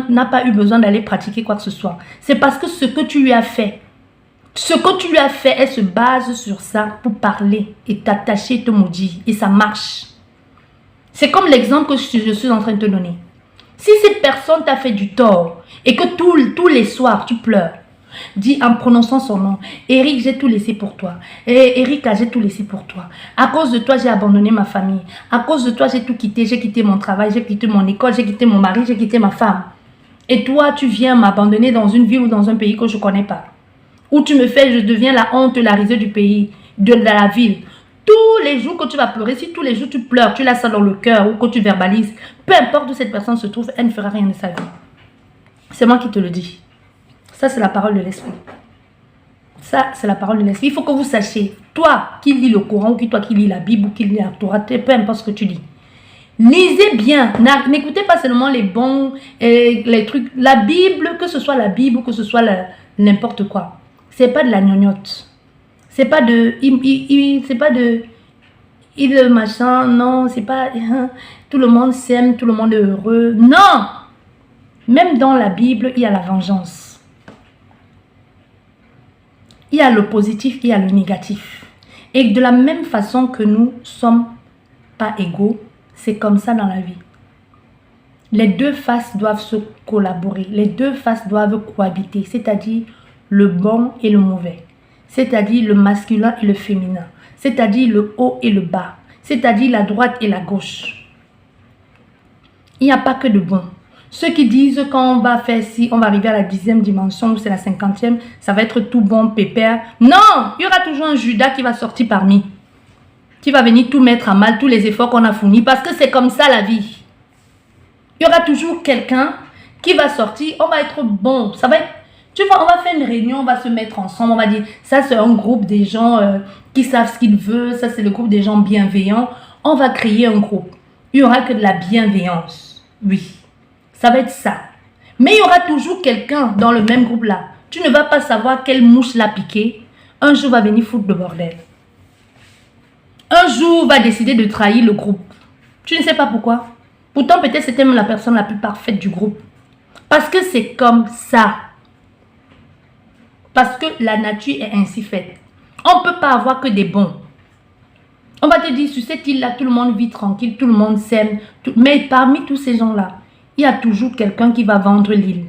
A: n'a pas eu besoin d'aller pratiquer quoi que ce soit. C'est parce que ce que tu lui as fait, elle se base sur ça pour parler et t'attacher, te maudire. Et ça marche. C'est comme l'exemple que je suis en train de te donner. Si cette personne t'a fait du tort et que tous les soirs tu pleures, dis en prononçant son nom, Eric, j'ai tout laissé pour toi. Eric, j'ai tout laissé pour toi. À cause de toi, j'ai abandonné ma famille. À cause de toi, j'ai tout quitté. J'ai quitté mon travail, j'ai quitté mon école, j'ai quitté mon mari, j'ai quitté ma femme. Et toi, tu viens m'abandonner dans une ville ou dans un pays que je ne connais pas. Où tu me fais, je deviens la honte, la risée du pays, de la ville. Tous les jours que tu vas pleurer, si tous les jours tu pleures, tu l'as ça dans le cœur ou que tu verbalises, peu importe où cette personne se trouve, elle ne fera rien de sa vie. C'est moi qui te le dis. Ça, c'est la parole de l'esprit. Ça, c'est la parole de l'esprit. Il faut que vous sachiez, toi qui lis le Coran, ou toi qui lis la Bible, ou qui lis la Torah, peu importe ce que tu lis. Lisez bien. N'écoutez pas seulement les bons, les trucs. La Bible, que ce soit la Bible ou que ce soit n'importe quoi. C'est pas de la gnognotte. C'est pas de... c'est pas de... Il machin, non, c'est pas... Tout le monde s'aime, tout le monde est heureux. Non! Même dans la Bible, il y a la vengeance. Il y a le positif, il y a le négatif. Et de la même façon que nous ne sommes pas égaux, c'est comme ça dans la vie. Les deux faces doivent se collaborer. Les deux faces doivent cohabiter. C'est-à-dire le bon et le mauvais. C'est-à-dire le masculin et le féminin. C'est-à-dire le haut et le bas. C'est-à-dire la droite et la gauche. Il n'y a pas que de bon. Ceux qui disent qu'on va faire si on va arriver à la 10e dimension ou c'est la 50e, ça va être tout bon, pépère. Non, il y aura toujours un Judas qui va sortir parmi. Qui va venir tout mettre à mal, tous les efforts qu'on a fournis. Parce que c'est comme ça la vie. Il y aura toujours quelqu'un qui va sortir, on va être bon. Ça va être, tu vois, on va faire une réunion, on va se mettre ensemble, on va dire, ça c'est un groupe des gens qui savent ce qu'ils veulent, ça c'est le groupe des gens bienveillants. On va créer un groupe. Il n'y aura que de la bienveillance. Oui. Ça va être ça. Mais il y aura toujours quelqu'un dans le même groupe là. Tu ne vas pas savoir quelle mouche l'a piqué. Un jour va venir foutre le bordel. Un jour va décider de trahir le groupe. Tu ne sais pas pourquoi. Pourtant peut-être c'était même la personne la plus parfaite du groupe. Parce que c'est comme ça. Parce que la nature est ainsi faite. On ne peut pas avoir que des bons. On va te dire sur cette île là tout le monde vit tranquille, tout le monde s'aime. Mais parmi tous ces gens là, il y a toujours quelqu'un qui va vendre l'île.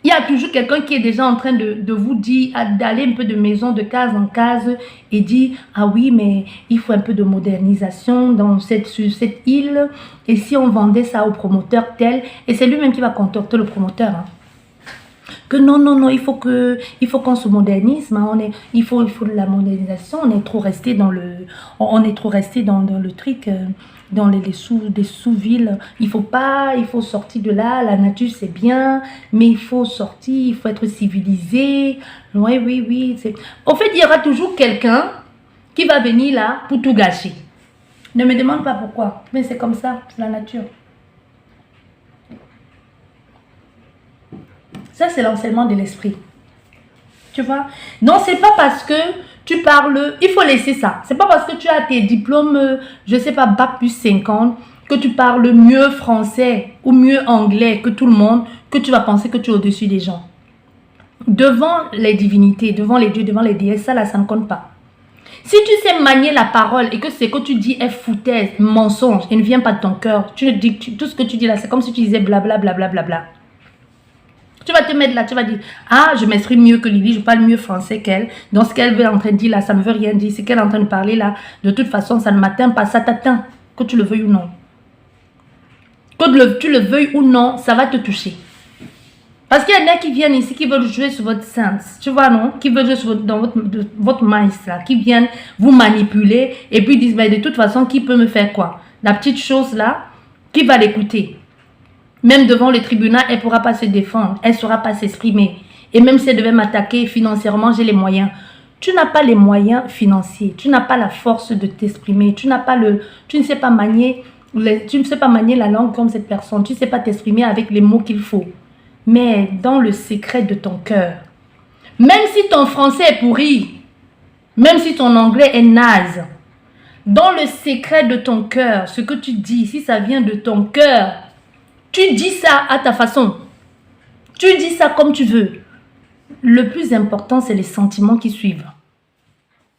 A: Il y a toujours quelqu'un qui est déjà en train de vous dire d'aller un peu de maison, de case en case et dire « Ah oui, mais il faut un peu de modernisation sur cette île. Et si on vendait ça au promoteur tel ?» Et c'est lui-même qui va contacter le promoteur. Hein. Que non, il faut qu'on se modernise. Hein. Il faut de la modernisation. On est trop resté dans le truc... dans des sous-villes, il faut sortir de là, la nature c'est bien, mais il faut sortir, il faut être civilisé, oui. Au fait, il y aura toujours quelqu'un qui va venir là pour tout gâcher. Ne me demande pas pourquoi, mais c'est comme ça, c'est la nature. Ça, c'est l'enseignement de l'esprit. Tu vois? Non, c'est pas parce que tu parles, il faut laisser ça. C'est pas parce que tu as tes diplômes, je sais pas, bac plus 50, que tu parles mieux français ou mieux anglais que tout le monde, que tu vas penser que tu es au-dessus des gens. Devant les divinités, devant les dieux, devant les déesses, ça là, ça ne compte pas. Si tu sais manier la parole et que ce que tu dis est foutaise, mensonge, et ne vient pas de ton cœur, tout ce que tu dis là, c'est comme si tu disais blablabla. Tu vas te mettre là, tu vas dire, ah, je m'exprime mieux que Lily, je parle mieux français qu'elle. Donc, ce qu'elle est en train de dire là, ça ne veut rien dire. Ce qu'elle est en train de parler là, de toute façon, ça ne m'atteint pas, ça t'atteint, que tu le veuilles ou non. Que tu le veuilles ou non, ça va te toucher. Parce qu'il y en a qui viennent ici, qui veulent jouer sur votre sens, tu vois, non? Qui veulent jouer dans votre mind là, qui viennent vous manipuler et puis disent, mais de toute façon, qui peut me faire quoi? La petite chose là, qui va l'écouter? Même devant le tribunal, elle ne pourra pas se défendre. Elle ne saura pas s'exprimer. Et même si elle devait m'attaquer financièrement, j'ai les moyens. Tu n'as pas les moyens financiers. Tu n'as pas la force de t'exprimer. Tu ne sais pas manier la langue comme cette personne. Tu ne sais pas t'exprimer avec les mots qu'il faut. Mais dans le secret de ton cœur, même si ton français est pourri, même si ton anglais est naze, Dans le secret de ton cœur, ce que tu dis, si ça vient de ton cœur, tu dis ça à ta façon. Tu dis ça comme tu veux. Le plus important, c'est les sentiments qui suivent.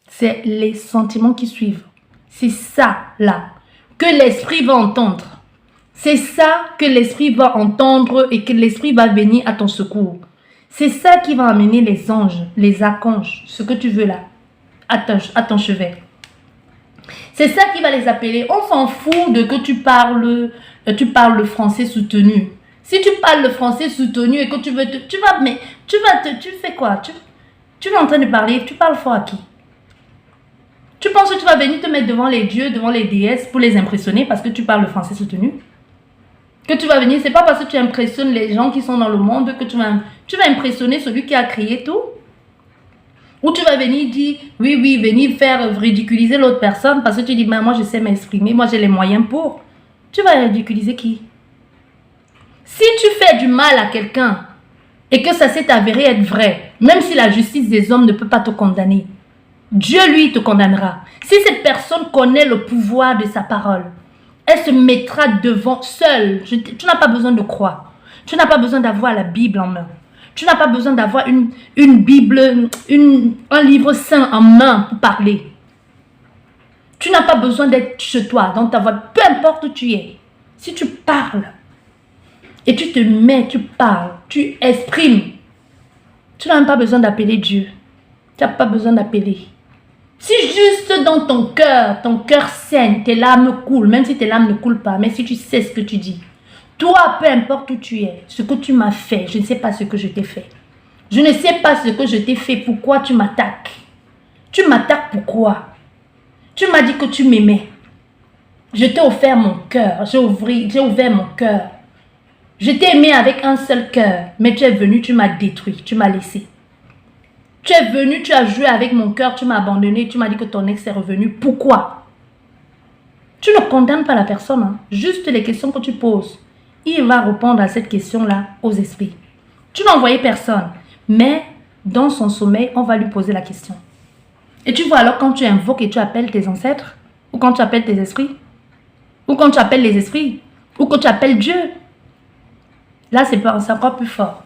A: C'est les sentiments qui suivent. C'est ça, là, que l'esprit va entendre. C'est ça que l'esprit va entendre et que l'esprit va venir à ton secours. C'est ça qui va amener les anges, les archanges, ce que tu veux là, à ton chevet. C'est ça qui va les appeler. On s'en fout de que tu parles le français soutenu. Si tu parles le français soutenu et que tu fais quoi? Tu es en train de parler, tu parles fort à qui? Tu penses que tu vas venir te mettre devant les dieux, devant les déesses pour les impressionner parce que tu parles le français soutenu? Que tu vas venir, c'est pas parce que tu impressionnes les gens qui sont dans le monde que tu vas impressionner celui qui a créé tout? Ou tu vas venir dire, oui, venir faire ridiculiser l'autre personne parce que tu dis, moi je sais m'exprimer, moi j'ai les moyens pour. Tu vas ridiculiser qui? Si tu fais du mal à quelqu'un et que ça s'est avéré être vrai, même si la justice des hommes ne peut pas te condamner, Dieu lui te condamnera. Si cette personne connaît le pouvoir de sa parole, elle se mettra devant seule. Tu n'as pas besoin de croire. Tu n'as pas besoin d'avoir la Bible en main. Tu n'as pas besoin d'avoir une Bible, un livre saint en main pour parler. Tu n'as pas besoin d'être chez toi, dans ta voix, peu importe où tu es. Si tu parles et tu te mets, tu parles, tu exprimes, tu n'as même pas besoin d'appeler Dieu. Tu n'as pas besoin d'appeler. Si juste dans ton cœur saigne, tes larmes coulent, même si tes larmes ne coulent pas, mais si tu sais ce que tu dis, toi, peu importe où tu es, ce que tu m'as fait, je ne sais pas ce que je t'ai fait. Je ne sais pas ce que je t'ai fait, pourquoi tu m'attaques. Tu m'attaques pourquoi? Tu m'as dit que tu m'aimais. Je t'ai offert mon cœur, j'ai ouvert mon cœur. Je t'ai aimé avec un seul cœur, mais tu es venu, tu m'as détruit, tu m'as laissé. Tu es venu, tu as joué avec mon cœur, tu m'as abandonné, tu m'as dit que ton ex est revenu. Pourquoi? Tu ne condamnes pas la personne, hein? Juste les questions que tu poses. Il va répondre à cette question-là aux esprits. Tu n'as envoyé personne, mais dans son sommeil, on va lui poser la question. Et tu vois alors quand tu invoques et tu appelles tes ancêtres, ou quand tu appelles tes esprits, ou quand tu appelles les esprits, ou quand tu appelles Dieu, là c'est encore plus fort.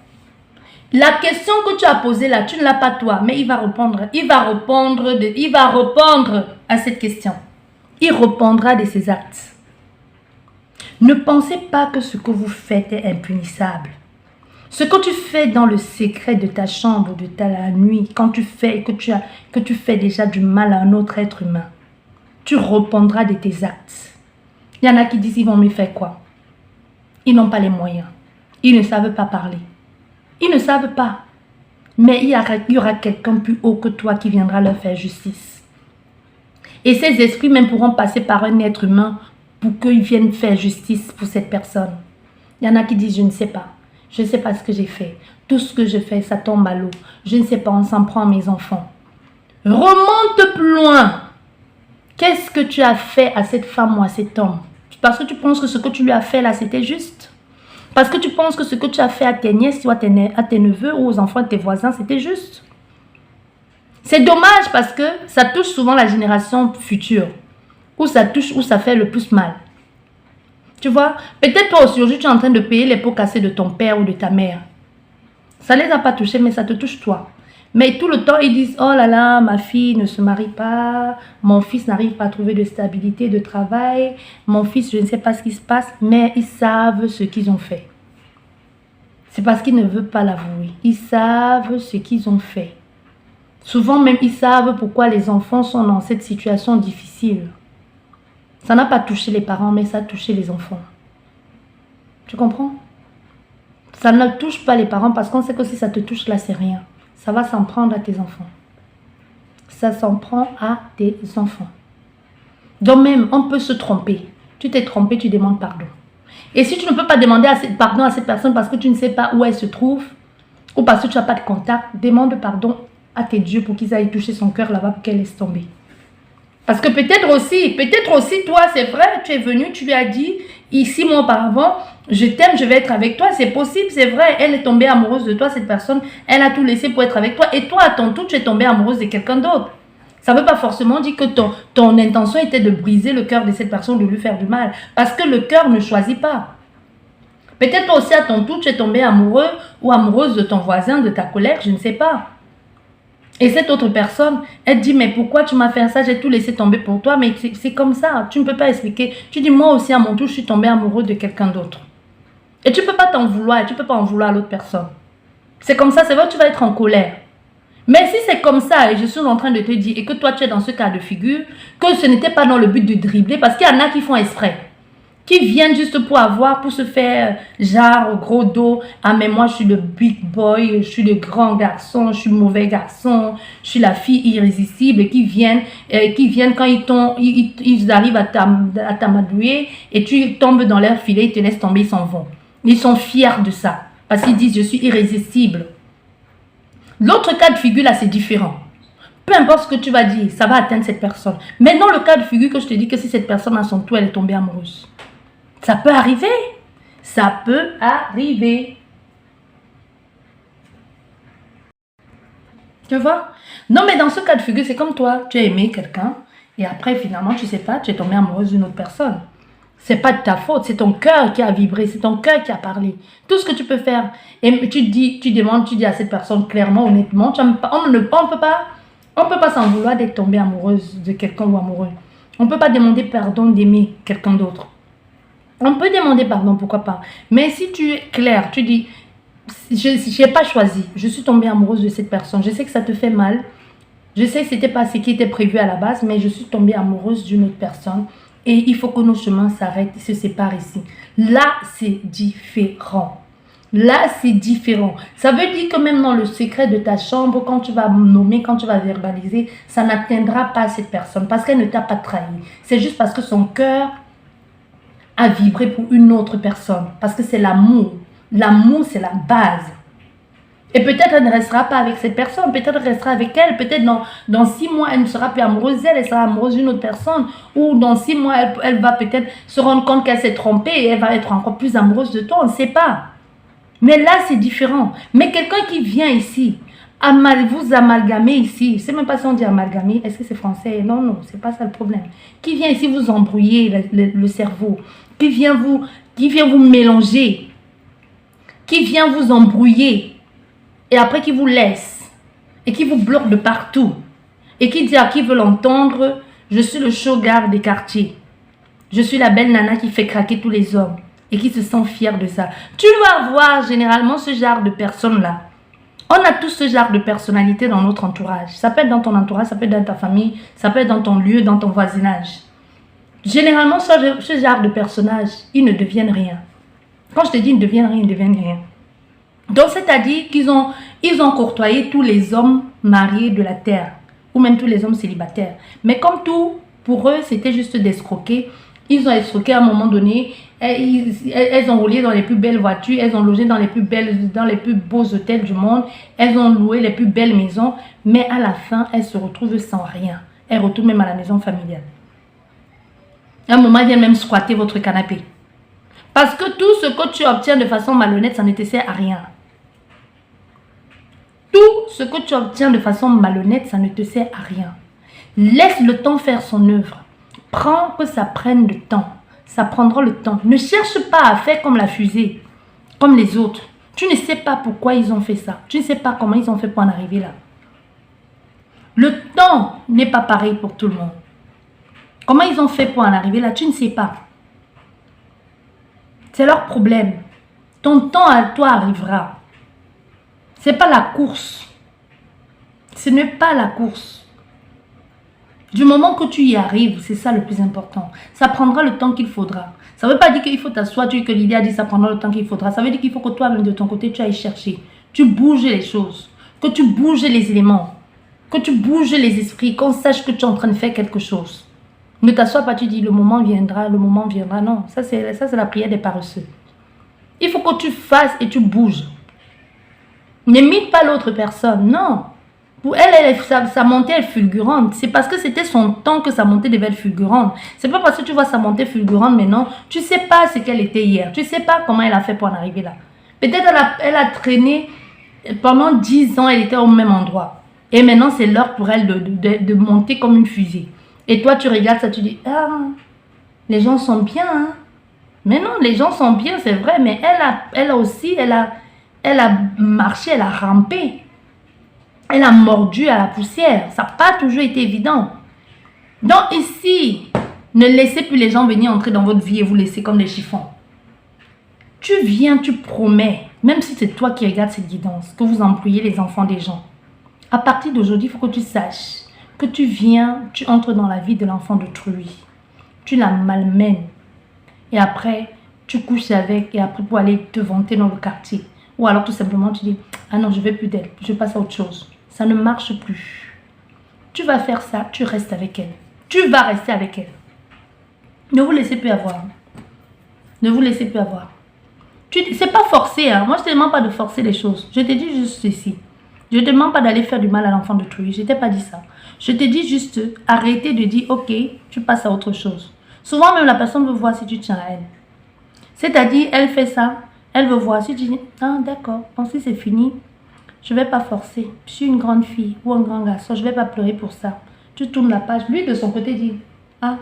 A: La question que tu as posée là, tu ne l'as pas toi, mais il va répondre à cette question. Il répondra de ses actes. Ne pensez pas que ce que vous faites est impunissable. Ce que tu fais dans le secret de ta chambre, de la nuit, quand tu fais que tu fais déjà du mal à un autre être humain, tu répondras de tes actes. Il y en a qui disent, ils vont me faire quoi? Ils n'ont pas les moyens. Ils ne savent pas parler. Ils ne savent pas. Mais il y aura quelqu'un plus haut que toi qui viendra leur faire justice. Et ces esprits même pourront passer par un être humain pour qu'ils viennent faire justice pour cette personne. Il y en a qui disent, je ne sais pas. Je ne sais pas ce que j'ai fait. Tout ce que je fais, ça tombe à l'eau. Je ne sais pas, on s'en prend à mes enfants. Remonte plus loin. Qu'est-ce que tu as fait à cette femme ou à cet homme? Parce que tu penses que ce que tu lui as fait là, c'était juste? Parce que tu penses que ce que tu as fait à tes nièces ou à tes neveux ou aux enfants de tes voisins, c'était juste? C'est dommage parce que ça touche souvent la génération future. Où ça touche, où ça fait le plus mal. Tu vois, peut-être toi aujourd'hui, tu es en train de payer les pots cassés de ton père ou de ta mère. Ça ne les a pas touchés, mais ça te touche toi. Mais tout le temps, ils disent, oh là là, ma fille ne se marie pas, mon fils n'arrive pas à trouver de stabilité de travail, mon fils, je ne sais pas ce qui se passe, mais ils savent ce qu'ils ont fait. C'est parce qu'ils ne veulent pas l'avouer. Ils savent ce qu'ils ont fait. Souvent même, ils savent pourquoi les enfants sont dans cette situation difficile. Ça n'a pas touché les parents, mais ça a touché les enfants. Tu comprends? Ça ne touche pas les parents parce qu'on sait que si ça te touche là, c'est rien. Ça va s'en prendre à tes enfants. Ça s'en prend à tes enfants. Donc même, on peut se tromper. Tu t'es trompé, tu demandes pardon. Et si tu ne peux pas demander pardon à cette personne parce que tu ne sais pas où elle se trouve, ou parce que tu n'as pas de contact, demande pardon à tes dieux pour qu'ils aillent toucher son cœur là-bas pour qu'elle laisse tomber. Parce que peut-être aussi, toi, c'est vrai, tu es venu, tu lui as dit, ici, moi, auparavant, je t'aime, je vais être avec toi. C'est possible, c'est vrai, elle est tombée amoureuse de toi, cette personne, elle a tout laissé pour être avec toi. Et toi, à ton tour, tu es tombée amoureuse de quelqu'un d'autre. Ça ne veut pas forcément dire que ton intention était de briser le cœur de cette personne, de lui faire du mal. Parce que le cœur ne choisit pas. Peut-être toi aussi à ton tour, tu es tombé amoureux ou amoureuse de ton voisin, de ta collègue, je ne sais pas. Et cette autre personne, elle dit, mais pourquoi tu m'as fait ça? J'ai tout laissé tomber pour toi, mais c'est comme ça. Tu ne peux pas expliquer. Tu dis, moi aussi à mon tour, je suis tombé amoureux de quelqu'un d'autre. Et tu ne peux pas t'en vouloir, tu ne peux pas en vouloir à l'autre personne. C'est comme ça, c'est vrai que tu vas être en colère. Mais si c'est comme ça, et je suis en train de te dire, et que toi tu es dans ce cas de figure, que ce n'était pas dans le but de dribbler, parce qu'il y en a qui font exprès, qui viennent juste pour se faire genre gros dos, ah mais moi je suis le big boy, je suis le grand garçon, je suis le mauvais garçon, je suis la fille irrésistible, et qui viennent quand ils arrivent à t'amadouer, et tu tombes dans leur filet, ils te laissent tomber, ils s'en vont. Ils sont fiers de ça, parce qu'ils disent je suis irrésistible. L'autre cas de figure là c'est différent. Peu importe ce que tu vas dire, ça va atteindre cette personne. Maintenant le cas de figure que je te dis que si cette personne à son tour elle est tombée amoureuse. Ça peut arriver. Ça peut arriver. Tu vois? Non mais dans ce cas de figure c'est comme toi. Tu as aimé quelqu'un et après finalement tu sais pas, tu es tombée amoureuse d'une autre personne. C'est pas de ta faute, c'est ton cœur qui a vibré, c'est ton cœur qui a parlé. Tout ce que tu peux faire, et tu dis à cette personne clairement, honnêtement, on ne peut pas s'en vouloir d'être tombé amoureuse de quelqu'un ou amoureux. On ne peut pas demander pardon d'aimer quelqu'un d'autre. On peut demander pardon, pourquoi pas. Mais si tu es clair, tu dis, je n'ai pas choisi, je suis tombée amoureuse de cette personne. Je sais que ça te fait mal. Je sais que ce n'était pas ce qui était prévu à la base, mais je suis tombée amoureuse d'une autre personne. Et il faut que nos chemins s'arrêtent et se séparent ici. Là, c'est différent. Là, c'est différent. Ça veut dire que même dans le secret de ta chambre, quand tu vas nommer, quand tu vas verbaliser, ça n'atteindra pas cette personne parce qu'elle ne t'a pas trahi. C'est juste parce que son cœur a vibré pour une autre personne. Parce que c'est l'amour. L'amour, c'est la base. Et peut-être elle ne restera pas avec cette personne, peut-être elle restera avec elle, peut-être dans 6 mois, elle ne sera plus amoureuse d'elle, elle sera amoureuse d'une autre personne. Ou dans 6 mois, elle va peut-être se rendre compte qu'elle s'est trompée et elle va être encore plus amoureuse de toi, on ne sait pas. Mais là, c'est différent. Mais quelqu'un qui vient ici, vous amalgamer ici, je ne sais même pas si on dit amalgamer, est-ce que c'est français? Non, non, c'est pas ça le problème. Qui vient ici vous embrouiller le cerveau, qui vient vous mélanger, qui vient vous embrouiller, et après qui vous laisse, et qui vous bloque de partout, et qui dit à qui veut l'entendre, je suis le showgirl des quartiers, je suis la belle nana qui fait craquer tous les hommes, et qui se sent fière de ça. Tu vas voir généralement ce genre de personnes-là. On a tous ce genre de personnalité dans notre entourage. Ça peut être dans ton entourage, ça peut être dans ta famille, ça peut être dans ton lieu, dans ton voisinage. Généralement, ce genre de personnages, ils ne deviennent rien. Quand je te dis ils ne deviennent rien, ils ne deviennent rien. Donc, c'est-à-dire qu'ils ont courtoyé tous les hommes mariés de la terre, ou même tous les hommes célibataires. Mais comme tout, pour eux, c'était juste d'escroquer. Ils ont escroqué à un moment donné, elles ont roulé dans les plus belles voitures, elles ont logé dans les plus beaux hôtels du monde, elles ont loué les plus belles maisons, mais à la fin, elles se retrouvent sans rien. Elles retournent même à la maison familiale. À un moment, elles viennent même squatter votre canapé. Parce que tout ce que tu obtiens de façon malhonnête, ça ne te sert à rien. Tout ce que tu obtiens de façon malhonnête, ça ne te sert à rien. Laisse le temps faire son œuvre. Prends que ça prenne le temps. Ça prendra le temps. Ne cherche pas à faire comme la fusée, comme les autres. Tu ne sais pas pourquoi ils ont fait ça. Tu ne sais pas comment ils ont fait pour en arriver là. Le temps n'est pas pareil pour tout le monde. Comment ils ont fait pour en arriver là, tu ne sais pas. C'est leur problème. Ton temps à toi arrivera. Ce n'est pas la course. Ce n'est pas la course. Du moment que tu y arrives, c'est ça le plus important. Ça prendra le temps qu'il faudra. Ça ne veut pas dire qu'il faut t'asseoir, que l'idée a dit ça prendra le temps qu'il faudra. Ça veut dire qu'il faut que toi-même de ton côté, tu ailles chercher. Tu bouges les choses. Que tu bouges les éléments. Que tu bouges les esprits. Qu'on sache que tu es en train de faire quelque chose. Ne t'assois pas, tu dis le moment viendra, le moment viendra. Non, ça c'est la prière des paresseux. Il faut que tu fasses et tu bouges. N'imite pas l'autre personne, non. Pour elle, sa montée est fulgurante. C'est parce que c'était son temps que sa montée devait être fulgurante. C'est pas parce que tu vois sa montée fulgurante maintenant, tu sais pas ce qu'elle était hier. Tu sais pas comment elle a fait pour en arriver là. Peut-être elle a traîné pendant 10 ans, elle était au même endroit. Et maintenant, c'est l'heure pour elle de monter comme une fusée. Et toi, tu regardes ça, tu dis, ah, les gens sont bien, hein. Mais non, les gens sont bien, c'est vrai, mais elle aussi, elle a marché, elle a rampé. Elle a mordu à la poussière. Ça n'a pas toujours été évident. Donc ici, ne laissez plus les gens venir entrer dans votre vie et vous laisser comme des chiffons. Tu viens, tu promets, même si c'est toi qui regardes cette guidance, que vous employez les enfants des gens. À partir d'aujourd'hui, il faut que tu saches que tu viens, tu entres dans la vie de l'enfant d'autrui. Tu la malmènes. Et après, tu couches avec et après pour aller te vanter dans le quartier. Ou alors tout simplement tu dis, ah non, je ne veux plus d'elle, je passe à autre chose. Ça ne marche plus. Tu vas faire ça, tu restes avec elle. Tu vas rester avec elle. Ne vous laissez plus avoir. Ne vous laissez plus avoir. C'est pas forcé, hein. Moi je ne te demande pas de forcer les choses. Je te dis juste ceci. Je ne te demande pas d'aller faire du mal à l'enfant d'autrui. Je ne t'ai pas dit ça. Je te dis juste, arrêtez de dire, ok, tu passes à autre chose. Souvent même la personne veut voir si tu tiens à elle. C'est-à-dire, elle fait ça, elle veut voir. Si tu dis, ah d'accord, si c'est fini, je ne vais pas forcer. Je suis une grande fille ou un grand garçon, je ne vais pas pleurer pour ça. Tu tournes la page. Lui, de son côté, dit, ah,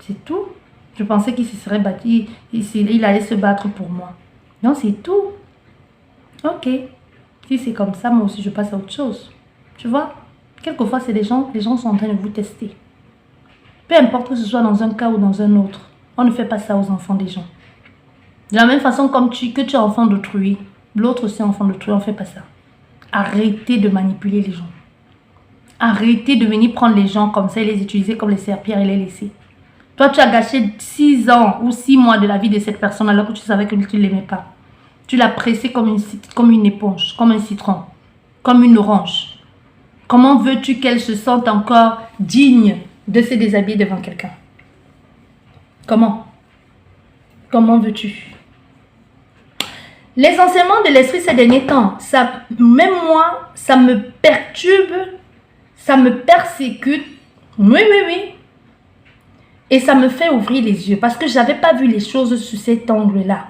A: c'est tout. Je pensais qu'il se serait battu, il allait se battre pour moi. Non, c'est tout. Ok. Si c'est comme ça, moi aussi, je passe à autre chose. Tu vois? Quelquefois, c'est les gens sont en train de vous tester. Peu importe que ce soit dans un cas ou dans un autre, on ne fait pas ça aux enfants des gens. De la même façon comme que tu es enfant d'autrui, l'autre aussi est enfant d'autrui, on ne fait pas ça. Arrêtez de manipuler les gens. Arrêtez de venir prendre les gens comme ça et les utiliser comme les serpillères et les laisser. Toi, tu as gâché 6 ans ou 6 mois de la vie de cette personne alors que tu savais que tu ne l'aimais pas. Tu l'as pressé comme une éponge, comme un citron, comme une orange. Comment veux-tu qu'elle se sente encore digne de se déshabiller devant quelqu'un? Comment? Comment veux-tu? Les enseignements de l'esprit ces derniers temps, même moi, ça me perturbe, ça me persécute. Oui. Et ça me fait ouvrir les yeux parce que je n'avais pas vu les choses sous cet angle-là.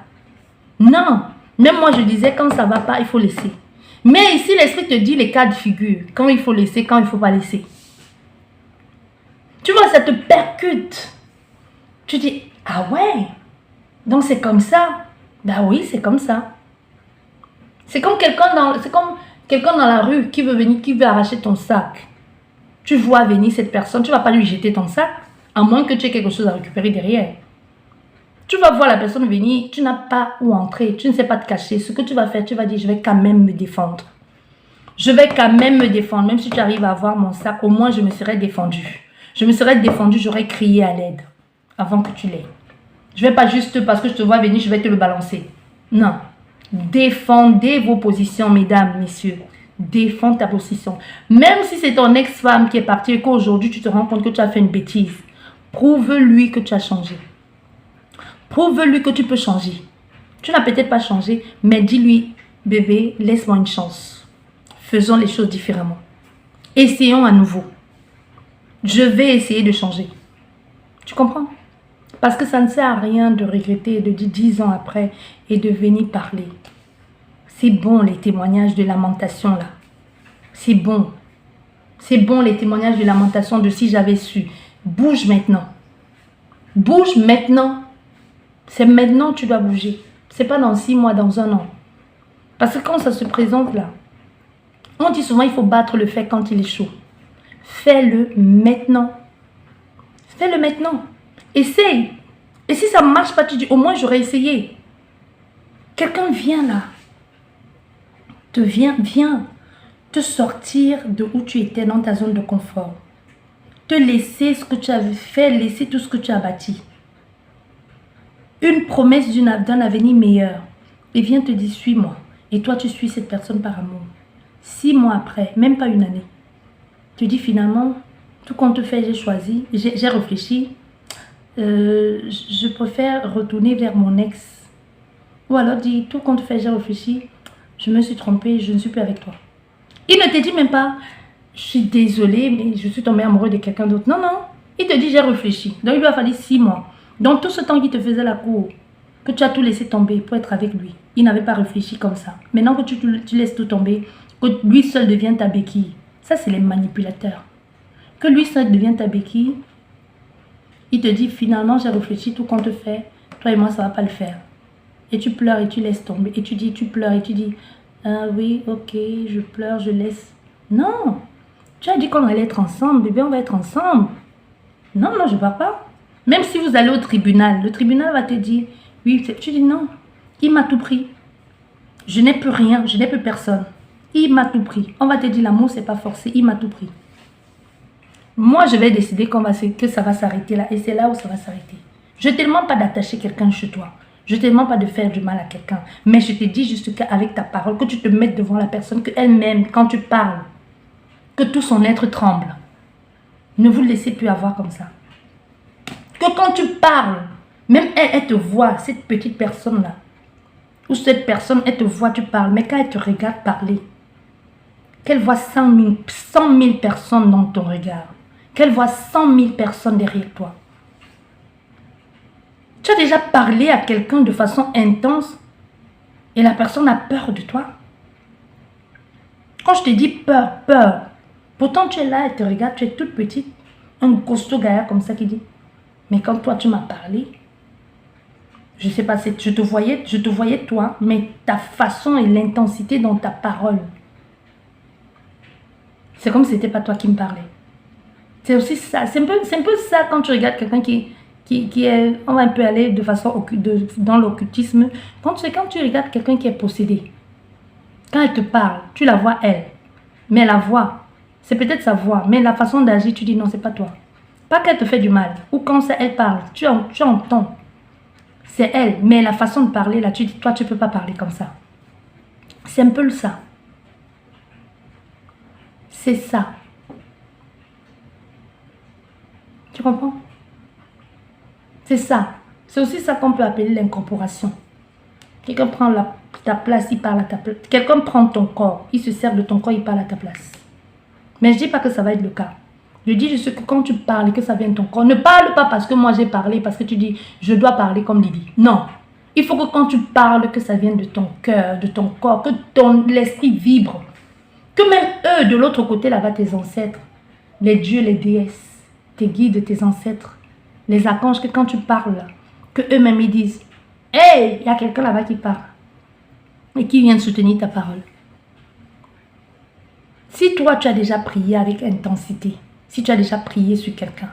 A: Non, même moi je disais quand ça ne va pas, il faut laisser. Mais ici, l'esprit te dit les cas de figure, quand il faut laisser, quand il ne faut pas laisser. Tu vois, ça te percute. Tu dis, ah ouais, donc c'est comme ça. Ben oui, c'est comme ça. C'est comme quelqu'un dans la rue qui veut venir, qui veut arracher ton sac. Tu vois venir cette personne, tu ne vas pas lui jeter ton sac, à moins que tu aies quelque chose à récupérer derrière. Tu vas voir la personne venir, tu n'as pas où entrer, tu ne sais pas te cacher. Ce que tu vas faire, tu vas dire, je vais quand même me défendre. Je vais quand même me défendre, même si tu arrives à avoir mon sac, au moins je me serais défendu. Je me serais défendu, j'aurais crié à l'aide avant que tu l'aies. Je ne vais pas juste parce que je te vois venir, je vais te le balancer. Non. Défendez vos positions, mesdames, messieurs. Défends ta position. Même si c'est ton ex-femme qui est partie et qu'aujourd'hui tu te rends compte que tu as fait une bêtise, prouve-lui que tu as changé. Prouve-lui que tu peux changer. Tu n'as peut-être pas changé, mais dis-lui, bébé, laisse-moi une chance. Faisons les choses différemment. Essayons à nouveau. Je vais essayer de changer. Tu comprends? Parce que ça ne sert à rien de regretter, de dire 10 ans après et de venir parler. C'est bon les témoignages de lamentation là. C'est bon. C'est bon les témoignages de lamentation de si j'avais su. Bouge maintenant. Bouge maintenant. C'est maintenant que tu dois bouger. C'est pas dans 6 mois, dans 1 an. Parce que quand ça se présente là, on dit souvent il faut battre le fait quand il est chaud. Fais-le maintenant. Fais-le maintenant. Essaye. Et si ça ne marche pas, tu dis au moins j'aurais essayé. Quelqu'un vient là. Viens te sortir de où tu étais dans ta zone de confort. Te laisser ce que tu avais fait, laisser tout ce que tu as bâti. Une promesse d'un avenir meilleur. Et viens te dire suis-moi. Et toi tu suis cette personne par amour. 6 mois après, même pas 1 année. Tu dis finalement, tout compte fait, j'ai choisi, j'ai réfléchi. Je préfère retourner vers mon ex. Ou alors dis, tout compte fait, j'ai réfléchi. Je me suis trompée, je ne suis plus avec toi. Il ne te dit même pas, je suis désolée, mais je suis tombée amoureuse de quelqu'un d'autre. Non, non. Il te dit, j'ai réfléchi. Donc, il lui a fallu 6 mois. Donc, tout ce temps qu'il te faisait la cour, que tu as tout laissé tomber pour être avec lui, il n'avait pas réfléchi comme ça. Maintenant que tu laisses tout tomber, que lui seul devient ta béquille, Ça, c'est les manipulateurs. Que lui, ça devient ta béquille. Il te dit, finalement, j'ai réfléchi, tout qu'on te fait. Toi et moi, ça ne va pas le faire. Et tu pleures et tu laisses tomber. Et tu dis, tu pleures et tu dis, ah oui, ok, je pleure, je laisse. Non. Tu as dit qu'on allait être ensemble, bébé, on va être ensemble. Non, non, je ne pars pas. Même si vous allez au tribunal, le tribunal va te dire, oui, tu dis non, il m'a tout pris. Je n'ai plus rien, je n'ai plus personne. Il m'a tout pris. On va te dire, l'amour, c'est pas forcé, il m'a tout pris. Moi, je vais décider que ça va s'arrêter là. Et c'est là où ça va s'arrêter. Je ne te demande pas d'attacher quelqu'un chez toi. Je ne te demande pas de faire du mal à quelqu'un. Mais je te dis juste qu'avec ta parole, que tu te mettes devant la personne, qu'elle-même, quand tu parles, que tout son être tremble. Ne vous laissez plus avoir comme ça. Que quand tu parles, même elle te voit, cette petite personne-là, ou cette personne, elle te voit, tu parles, mais quand elle te regarde parler, qu'elle voit 100 000 personnes dans ton regard, qu'elle voit 100 000 personnes derrière toi. Tu as déjà parlé à quelqu'un de façon intense et la personne a peur de toi. Quand je te dis peur, peur, pourtant tu es là, elle te regarde, tu es toute petite, un costaud gaillard comme ça qui dit, mais quand toi tu m'as parlé, je sais pas, je te voyais toi, mais ta façon et l'intensité dans ta parole, c'est comme si c'était pas toi qui me parlais. C'est aussi ça, c'est un peu ça quand tu regardes quelqu'un qui est, on va un peu aller de façon dans l'occultisme, quand tu regardes quelqu'un qui est possédé, quand elle te parle, tu la vois elle, mais la voix, c'est peut-être sa voix, mais la façon d'agir, tu dis non, c'est pas toi. Pas qu'elle te fait du mal, ou quand elle parle, tu entends, c'est elle, mais la façon de parler, là, tu dis, toi, tu peux pas parler comme ça. C'est un peu ça. C'est ça. Tu comprends? C'est ça. C'est aussi ça qu'on peut appeler l'incorporation. Quelqu'un prend ta place, il parle à ta place. Quelqu'un prend ton corps, il se sert de ton corps, il parle à ta place. Mais je ne dis pas que ça va être le cas. Je dis juste que quand tu parles et que ça vient de ton corps, ne parle pas parce que moi j'ai parlé, parce que tu dis, je dois parler comme Didi. Non. Il faut que quand tu parles, que ça vienne de ton cœur, de ton corps, que l'esprit vibre. Que même eux, de l'autre côté, là-bas, tes ancêtres, les dieux, les déesses, tes guides, tes ancêtres, les archanges, que quand tu parles, que eux-mêmes ils disent, hey, il y a quelqu'un là-bas qui parle et qui vient de soutenir ta parole. Si toi, tu as déjà prié avec intensité, si tu as déjà prié sur quelqu'un,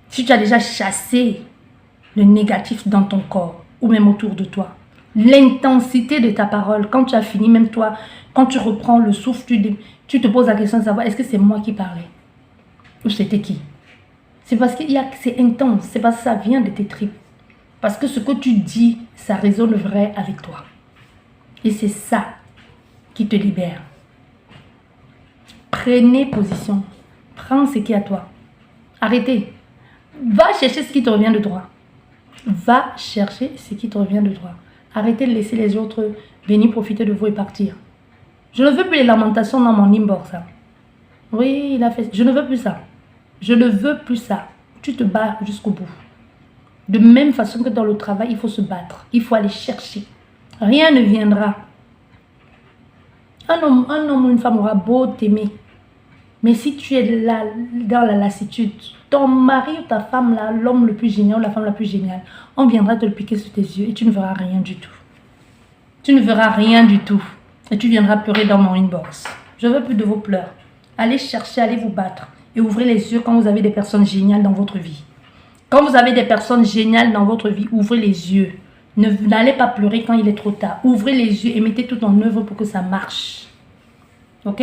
A: si tu as déjà chassé le négatif dans ton corps ou même autour de toi, l'intensité de ta parole, quand tu as fini, même toi, quand tu reprends le souffle, tu te poses la question de savoir, est-ce que c'est moi qui parlais ou c'était qui? C'est parce que c'est intense, c'est parce que ça vient de tes tripes. Parce que ce que tu dis, ça résonne vrai avec toi. Et c'est ça qui te libère. Prenez position. Prends ce qui est à toi. Arrêtez. Va chercher ce qui te revient de droit. Va chercher ce qui te revient de droit. Arrêtez de laisser les autres venir profiter de vous et partir. Je ne veux plus les lamentations dans mon inbox. Hein. Oui, il a fait. Je ne veux plus ça. Je ne veux plus ça. Tu te bats jusqu'au bout. De même façon que dans le travail, il faut se battre. Il faut aller chercher. Rien ne viendra. Un homme ou une femme aura beau t'aimer. Mais si tu es là, dans la lassitude, ton mari ou ta femme, là, l'homme le plus génial ou la femme la plus géniale, on viendra te le piquer sur tes yeux et tu ne verras rien du tout. Tu ne verras rien du tout. Et tu viendras pleurer dans mon inbox. Je ne veux plus de vos pleurs. Allez chercher, allez vous battre. Et ouvrez les yeux quand vous avez des personnes géniales dans votre vie. Quand vous avez des personnes géniales dans votre vie, ouvrez les yeux. N'allez pas pleurer quand il est trop tard. Ouvrez les yeux et mettez tout en œuvre pour que ça marche. Ok?